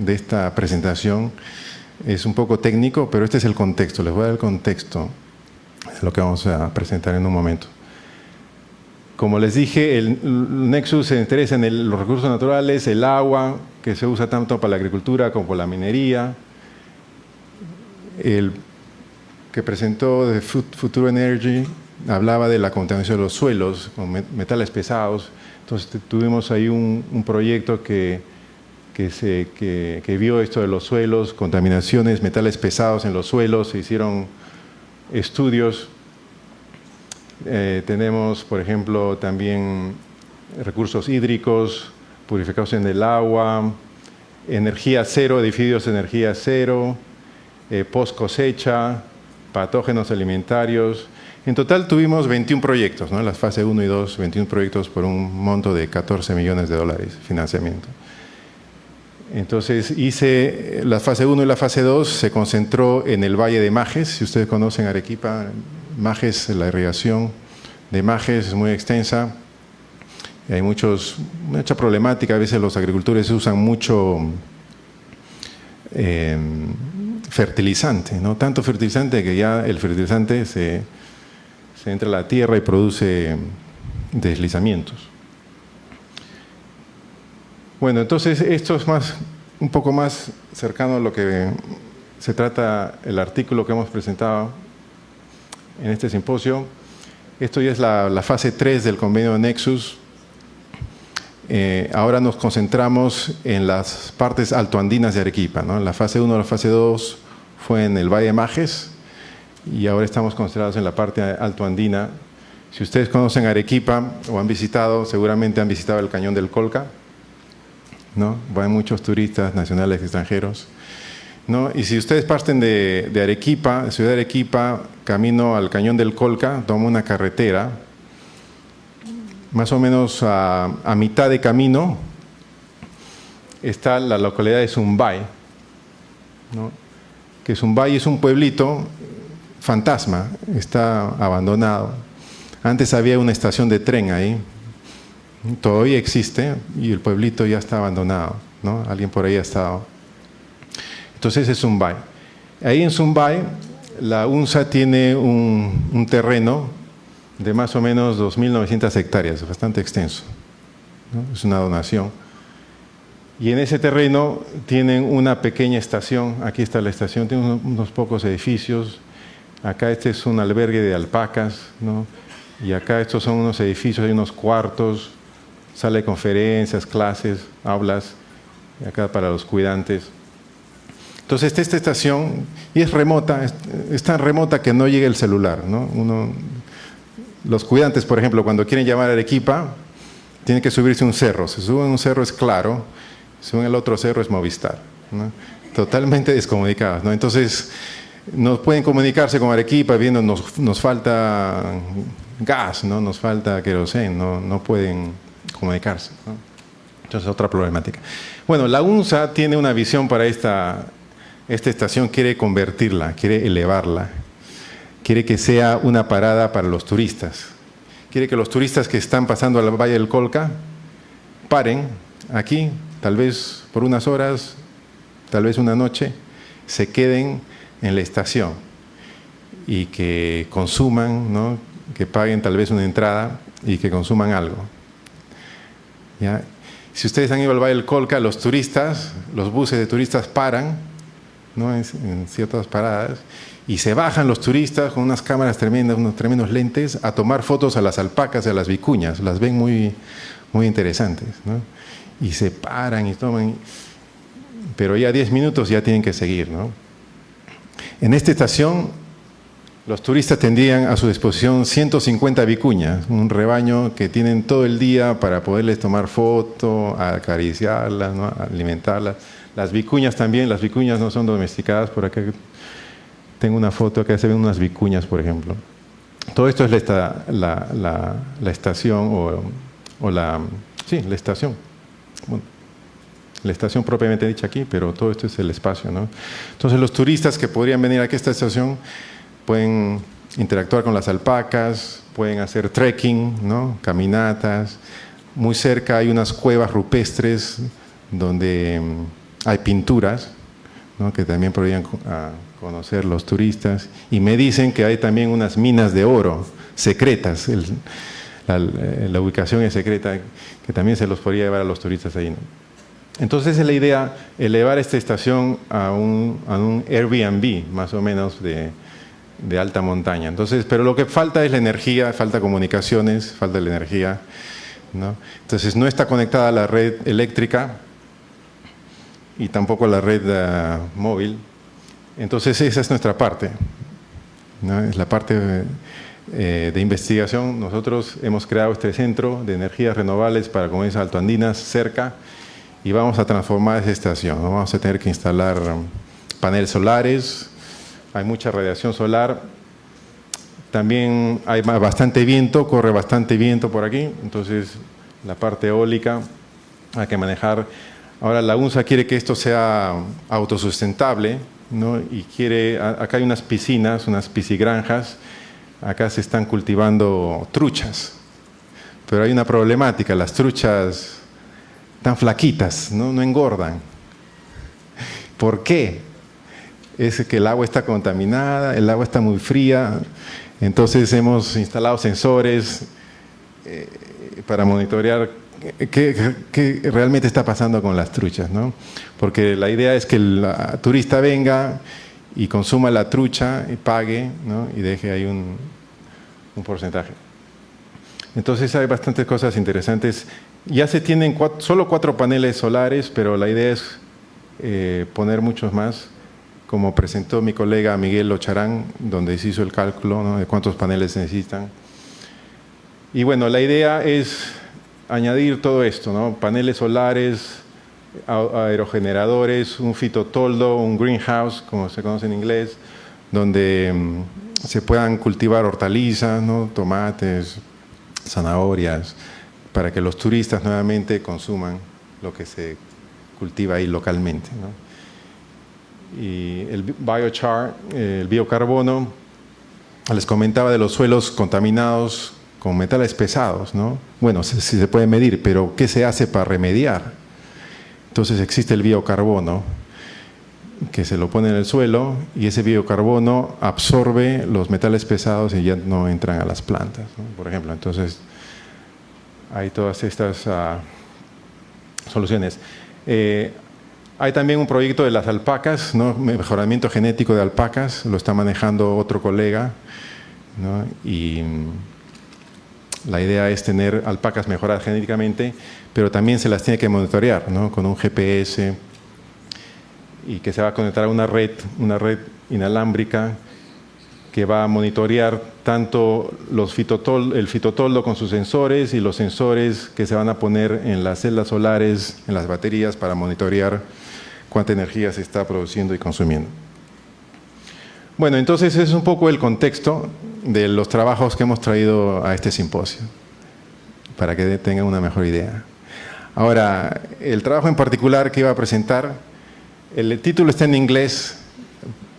esta presentación es un poco técnico, pero este es el contexto. Les voy a dar el contexto de lo que vamos a presentar en un momento. Como les dije, el Nexus se interesa en los recursos naturales, el agua, que se usa tanto para la agricultura como para la minería. El que presentó de Futuro Energy hablaba de la contaminación de los suelos con metales pesados. Entonces tuvimos ahí un proyecto que vio esto de los suelos, contaminaciones, metales pesados en los suelos, se hicieron estudios. Tenemos, por ejemplo, también recursos hídricos, purificación del agua, energía cero, edificios de energía cero, post cosecha, patógenos alimentarios. En total tuvimos 21 proyectos, ¿no? En las fases 1 y 2, 21 proyectos por un monto de $14 millones de financiamiento. Entonces hice la fase 1 y la fase 2, se concentró en el Valle de Majes. Si ustedes conocen Arequipa, Majes, la irrigación de Majes es muy extensa. Hay mucha problemática, a veces los agricultores usan mucho fertilizante, ¿no? Tanto fertilizante que ya el fertilizante se entra a la tierra y produce deslizamientos. Bueno, entonces esto es un poco más cercano a lo que se trata el artículo que hemos presentado en este simposio. Esto ya es la fase 3 del convenio de Nexus. Ahora nos concentramos en las partes altoandinas de Arequipa, ¿no? La fase 1 y la fase 2 fue en el Valle de Majes y ahora estamos concentrados en la parte altoandina. Si ustedes conocen Arequipa o han visitado, seguramente han visitado el Cañón del Colca, ¿no? Van muchos turistas nacionales y extranjeros, ¿no? Y si ustedes parten de Arequipa, ciudad de Arequipa, camino al Cañón del Colca, toman una carretera, más o menos a mitad de camino está la localidad de Zumbay, ¿no? Que Zumbay es un pueblito fantasma, está abandonado. Antes había una estación de tren ahí, todavía existe y el pueblito ya está abandonado, ¿no? Alguien por ahí ha estado. Entonces es Zumbay. Ahí en Zumbay la UNSA tiene un terreno de más o menos 2.900 hectáreas, bastante extenso, ¿no? Es una donación. Y en ese terreno tienen una pequeña estación, aquí está la estación, tiene unos pocos edificios, acá este es un albergue de alpacas, ¿no? Y acá estos son unos edificios, hay unos cuartos, sala de conferencias, clases, aulas, y acá para los cuidantes. Entonces esta estación, y es remota, es tan remota que no llega el celular, ¿no? Los cuidantes, por ejemplo, cuando quieren llamar a Arequipa, tienen que subirse un cerro. Se suben un cerro es Claro, suben el otro cerro es Movistar, ¿no? Totalmente descomunicados, ¿no? Entonces, no pueden comunicarse con Arequipa viendo nos falta gas, ¿no? Nos falta queroseno, no pueden comunicarse, ¿no? Entonces, otra problemática. Bueno, la UNSA tiene una visión para esta estación, quiere convertirla, quiere elevarla. Quiere que sea una parada para los turistas. Quiere que los turistas que están pasando al Valle del Colca paren aquí, tal vez por unas horas, tal vez una noche, se queden en la estación y que consuman, ¿no? Que paguen tal vez una entrada y que consuman algo. ¿Ya? Si ustedes han ido al Valle del Colca, los turistas, los buses de turistas paran, ¿no? En ciertas paradas, y se bajan los turistas con unas cámaras tremendas, unos tremendos lentes, a tomar fotos a las alpacas y a las vicuñas. Las ven muy, muy interesantes, ¿no? Y se paran y toman, pero ya 10 minutos ya tienen que seguir, ¿no? En esta estación los turistas tendrían a su disposición 150 vicuñas, un rebaño que tienen todo el día para poderles tomar foto, acariciarlas, ¿no? Alimentarlas. Las vicuñas también, las vicuñas no son domesticadas. Por acá tengo una foto, acá se ven unas vicuñas, por ejemplo. Todo esto es la estación la estación. Bueno, la estación propiamente dicha aquí, pero todo esto es el espacio, ¿no? Entonces los turistas que podrían venir aquí a esta estación pueden interactuar con las alpacas, pueden hacer trekking, ¿no? Caminatas. Muy cerca hay unas cuevas rupestres donde hay pinturas, ¿no? Que también podrían conocer los turistas. Y me dicen que hay también unas minas de oro secretas. La ubicación es secreta, que también se los podría llevar a los turistas ahí, ¿no? Entonces es la idea elevar esta estación a un Airbnb, más o menos, de alta montaña. Entonces, pero lo que falta es la energía, falta comunicaciones, falta la energía, ¿no? Entonces no está conectada a la red eléctrica y tampoco a la red móvil. Entonces esa es nuestra parte, ¿no? Es la parte de investigación. Nosotros hemos creado este centro de energías renovables para comunidades altoandinas cerca y vamos a transformar esa estación, ¿no? Vamos a tener que instalar paneles solares. Hay mucha radiación solar, también hay bastante viento, corre bastante viento por aquí, entonces la parte eólica hay que manejar. Ahora la UNSA quiere que esto sea autosustentable, ¿no? Y acá hay unas piscinas, unas piscigranjas, acá se están cultivando truchas, pero hay una problemática, las truchas están flaquitas, no engordan. ¿Por qué? Es que el agua está contaminada, el agua está muy fría, entonces hemos instalado sensores para monitorear qué realmente está pasando con las truchas, ¿no? Porque la idea es que el turista venga y consuma la trucha y pague, ¿no? Y deje ahí un porcentaje. Entonces hay bastantes cosas interesantes. Ya se tienen solo 4 paneles solares, pero la idea es poner muchos más, como presentó mi colega Miguel Ocharán, donde se hizo el cálculo, ¿no? De cuántos paneles se necesitan. Y bueno, la idea es añadir todo esto, ¿no? Paneles solares, aerogeneradores, un fitotoldo, un greenhouse, como se conoce en inglés, donde se puedan cultivar hortalizas, ¿no? Tomates, zanahorias, para que los turistas nuevamente consuman lo que se cultiva ahí localmente, ¿no? Y el biochar, el biocarbono, les comentaba de los suelos contaminados con metales pesados, ¿no? Bueno, sí se puede medir, pero ¿qué se hace para remediar? Entonces existe el biocarbono, que se lo pone en el suelo y ese biocarbono absorbe los metales pesados y ya no entran a las plantas, ¿no? Por ejemplo, entonces hay todas estas soluciones. Hay también un proyecto de las alpacas, ¿no? Mejoramiento genético de alpacas, lo está manejando otro colega, ¿no? Y la idea es tener alpacas mejoradas genéticamente, pero también se las tiene que monitorear, ¿no? Con un GPS, y que se va a conectar a una red inalámbrica que va a monitorear tanto el fitotoldo con sus sensores y los sensores que se van a poner en las celdas solares, en las baterías, para monitorear cuánta energía se está produciendo y consumiendo. Bueno, entonces ese es un poco el contexto de los trabajos que hemos traído a este simposio, para que tengan una mejor idea. Ahora, el trabajo en particular que iba a presentar, el título está en inglés,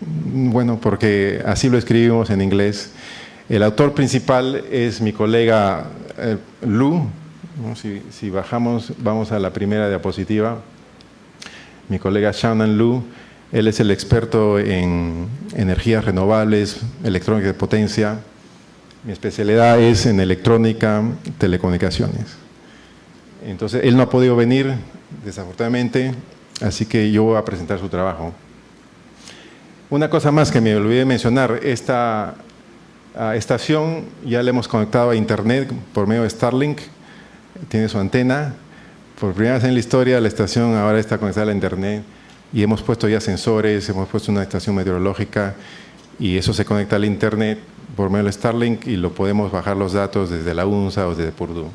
bueno, porque así lo escribimos en inglés. El autor principal es mi colega Lu, ¿no? Si bajamos, vamos a la primera diapositiva. Mi colega Shannon Lu, él es el experto en energías renovables, electrónica de potencia. Mi especialidad es en electrónica, telecomunicaciones. Entonces, él no ha podido venir, desafortunadamente, así que yo voy a presentar su trabajo. Una cosa más que me olvidé mencionar, esta estación ya la hemos conectado a internet por medio de Starlink, tiene su antena. Por primera vez en la historia la estación ahora está conectada a la internet y hemos puesto ya sensores, hemos puesto una estación meteorológica y eso se conecta al internet por medio del Starlink y lo podemos bajar los datos desde la UNSA o desde Purdue.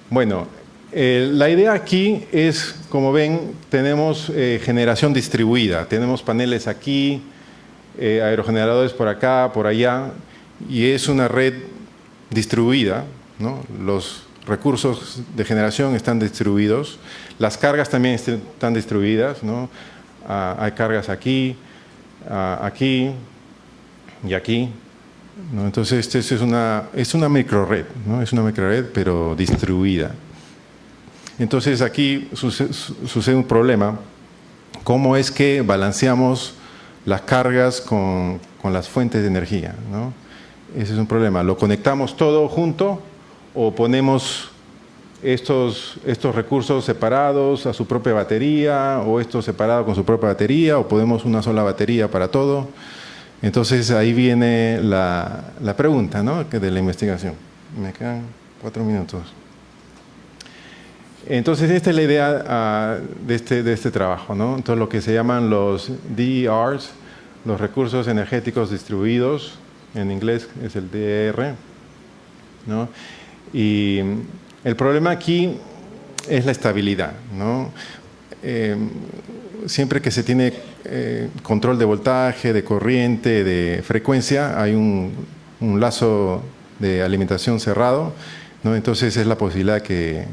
Bueno, la idea aquí es, como ven, tenemos generación distribuida, tenemos paneles aquí, aerogeneradores por acá, por allá, y es una red distribuida, ¿no? Los recursos de generación están distribuidos, las cargas también están distribuidas, ¿no? Hay cargas aquí, aquí y aquí, ¿no? Entonces es una microred, ¿no? Es una microred pero distribuida. Entonces aquí sucede un problema. ¿Cómo es que balanceamos las cargas con las fuentes de energía, ¿no? Ese es un problema. ¿Lo conectamos todo junto o ponemos estos recursos separados a su propia batería, o estos separados con su propia batería, o podemos una sola batería para todo? Entonces ahí viene la pregunta, ¿no? De la investigación. Me quedan 4 minutos. Entonces esta es la idea de este trabajo, ¿no? Entonces lo que se llaman los DERs, los recursos energéticos distribuidos, en inglés es el DER, ¿no? Y el problema aquí es la estabilidad, ¿no? Siempre que se tiene control de voltaje, de corriente, de frecuencia, hay un lazo de alimentación cerrado, ¿no? Entonces es la posibilidad que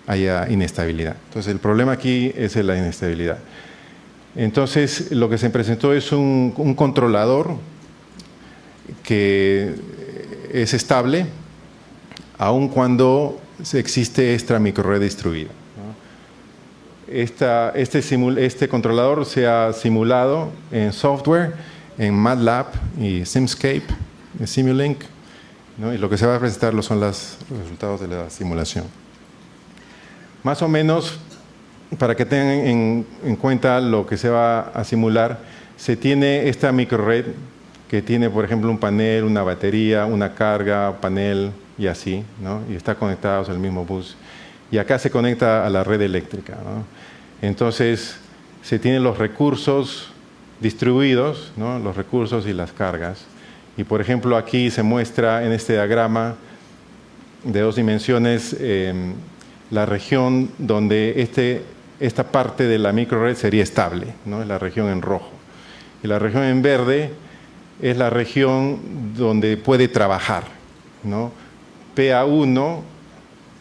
haya inestabilidad. Entonces el problema aquí es la inestabilidad. Entonces lo que se presentó es un controlador que es estable aun cuando existe esta microred distribuida, ¿no? Este controlador se ha simulado en software, en MATLAB y Simscape, en Simulink, ¿no? Y lo que se va a presentar son los resultados de la simulación. Más o menos, para que tengan en cuenta lo que se va a simular, se tiene esta microred que tiene, por ejemplo, un panel, una batería, una carga, panel y así, ¿no? Y está conectados al mismo bus. Y acá se conecta a la red eléctrica, ¿no? Entonces, se tienen los recursos distribuidos, ¿no? Los recursos y las cargas. Y, por ejemplo, aquí se muestra en este diagrama de 2 dimensiones la región donde esta parte de la microred sería estable, ¿no? Es la región en rojo. Y la región en verde es la región donde puede trabajar, ¿no? PA1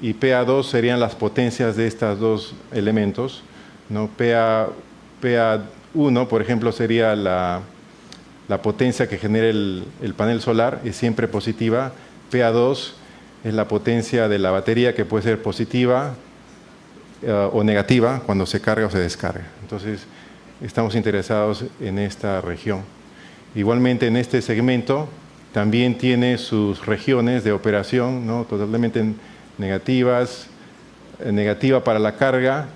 y PA2 serían las potencias de estos 2 elementos, ¿no? PA1, por ejemplo, sería la potencia que genera el panel solar, es siempre positiva. PA2 es la potencia de la batería, que puede ser positiva o negativa cuando se carga o se descarga. Entonces, estamos interesados en esta región. Igualmente, en este segmento también tiene sus regiones de operación, ¿no? Totalmente negativas, negativa para la carga,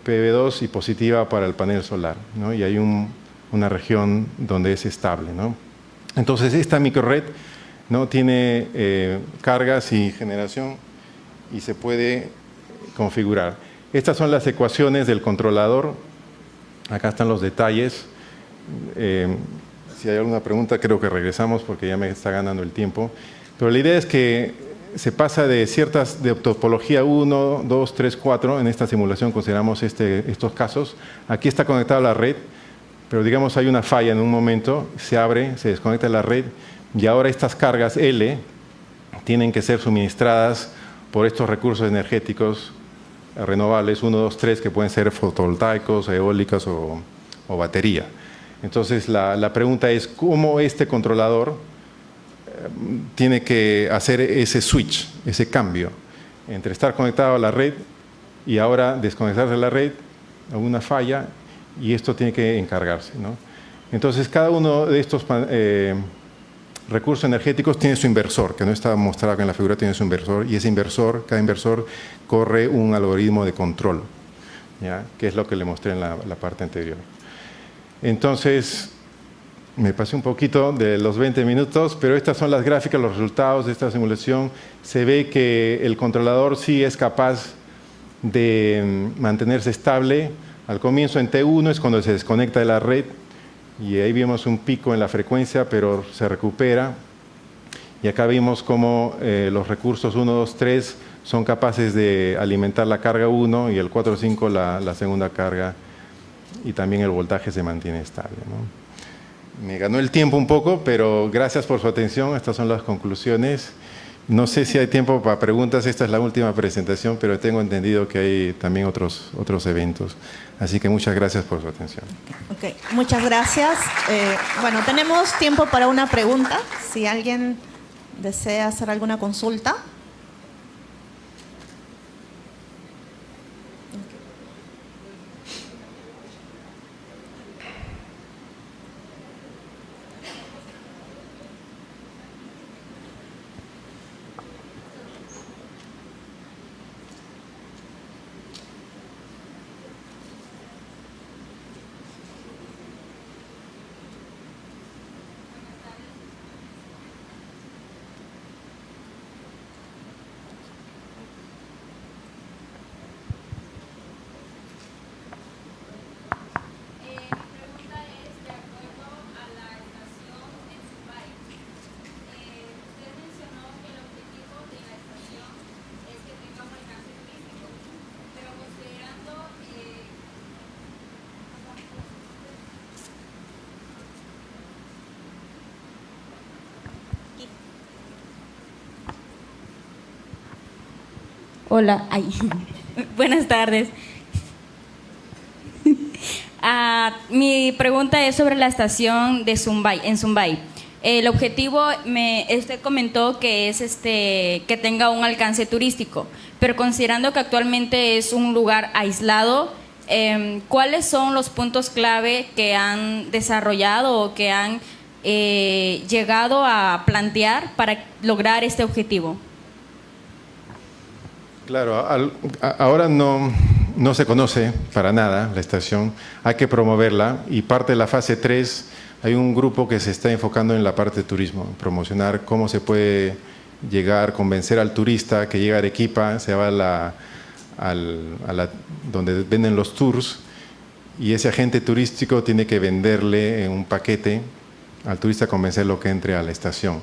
PV2, y positiva para el panel solar, ¿no? Y hay una región donde es estable, ¿no? Entonces, esta microred, ¿no? Tiene cargas y generación y se puede configurar. Estas son las ecuaciones del controlador. Acá están los detalles. Si hay alguna pregunta, creo que regresamos porque ya me está ganando el tiempo. Pero la idea es que se pasa de topología 1, 2, 3, 4. En esta simulación consideramos estos casos. Aquí está conectada a la red, pero digamos hay una falla en un momento, se abre, se desconecta la red, y ahora estas cargas L tienen que ser suministradas por estos recursos energéticos renovables, 1, 2, 3, que pueden ser fotovoltaicos, eólicas o batería. Entonces la pregunta es cómo este controlador tiene que hacer ese switch, ese cambio entre estar conectado a la red y ahora desconectarse de la red, alguna falla, y esto tiene que encargarse, ¿no? Entonces cada uno de estos recursos energéticos tiene su inversor, que no está mostrado acá en la figura, tiene su inversor, y ese inversor, cada inversor corre un algoritmo de control, ¿ya? Que es lo que le mostré en la parte anterior. Entonces, me pasé un poquito de los 20 minutos, pero estas son las gráficas, los resultados de esta simulación. Se ve que el controlador sí es capaz de mantenerse estable. Al comienzo en T1 es cuando se desconecta de la red, y ahí vimos un pico en la frecuencia, pero se recupera. Y acá vimos cómo los recursos 1, 2, 3 son capaces de alimentar la carga 1 y el 4, 5 la segunda carga, y también el voltaje se mantiene estable, ¿no? Me ganó el tiempo un poco, pero gracias por su atención. Estas son las conclusiones. No sé si hay tiempo para preguntas, esta es la última presentación, pero tengo entendido que hay también otros eventos. Así que muchas gracias por su atención. Okay, muchas gracias. Bueno, tenemos tiempo para una pregunta, si alguien desea hacer alguna consulta. Hola, buenas tardes. Mi pregunta es sobre la estación de Zumbay, en Zumbay. El objetivo, usted comentó que es que tenga un alcance turístico, pero considerando que actualmente es un lugar aislado, ¿cuáles son los puntos clave que han desarrollado o que han llegado a plantear para lograr este objetivo? Claro, ahora no se conoce para nada la estación, hay que promoverla, y parte de la fase 3 hay un grupo que se está enfocando en la parte de turismo, promocionar cómo se puede llegar, convencer al turista que llega a Arequipa, se va donde venden los tours, y ese agente turístico tiene que venderle un paquete al turista, convencerlo que entre a la estación.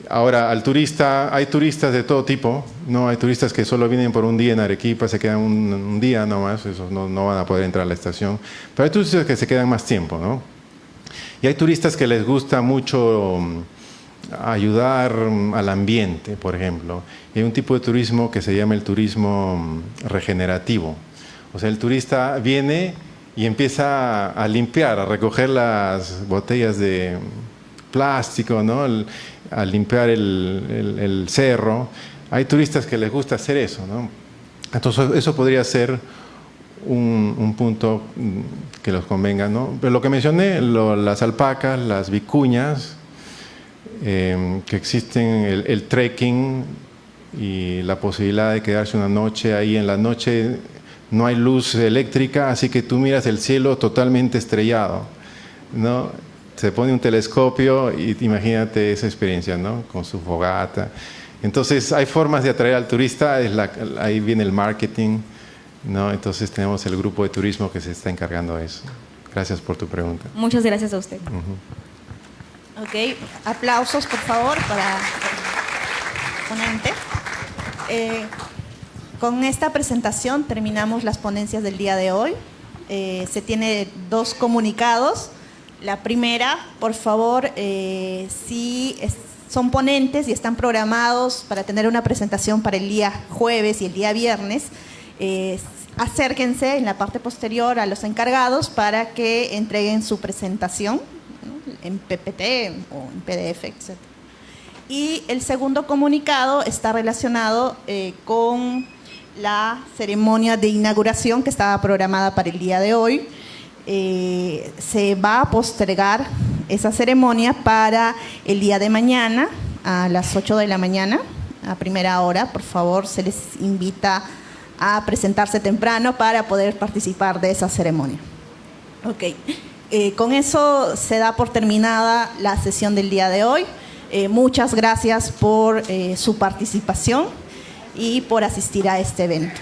Ahora, al turista, hay turistas de todo tipo, ¿no? Hay turistas que solo vienen por un día en Arequipa, se quedan un día nomás, esos no van a poder entrar a la estación, pero hay turistas que se quedan más tiempo, ¿no? Y hay turistas que les gusta mucho ayudar al ambiente, por ejemplo. Y hay un tipo de turismo que se llama el turismo regenerativo. O sea, el turista viene y empieza a limpiar, a recoger las botellas de plástico, ¿no? A limpiar el cerro. Hay turistas que les gusta hacer eso, ¿no? Entonces, eso podría ser un punto que los convenga, ¿no? Pero lo que mencioné, las alpacas, las vicuñas, que existen, el trekking y la posibilidad de quedarse una noche ahí. En la noche no hay luz eléctrica, así que tú miras el cielo totalmente estrellado, ¿no? Se pone un telescopio y imagínate esa experiencia, ¿no? Con su fogata. Entonces, hay formas de atraer al turista, ahí viene el marketing, ¿no? Entonces, tenemos el grupo de turismo que se está encargando de eso. Gracias por tu pregunta. Muchas gracias a usted. Ok, aplausos, por favor, para el ponente. Con esta presentación terminamos las ponencias del día de hoy. Se tiene 2 comunicados. La primera, por favor, si son ponentes y están programados para tener una presentación para el día jueves y el día viernes, acérquense en la parte posterior a los encargados para que entreguen su presentación, ¿no? En PPT o en PDF, etc. Y el segundo comunicado está relacionado con la ceremonia de inauguración que estaba programada para el día de hoy. Se va a postergar esa ceremonia para el día de mañana a las 8 de la mañana, a primera hora. Por favor, se les invita a presentarse temprano para poder participar de esa ceremonia. Ok, con eso se da por terminada la sesión del día de hoy. Muchas gracias por su participación y por asistir a este evento.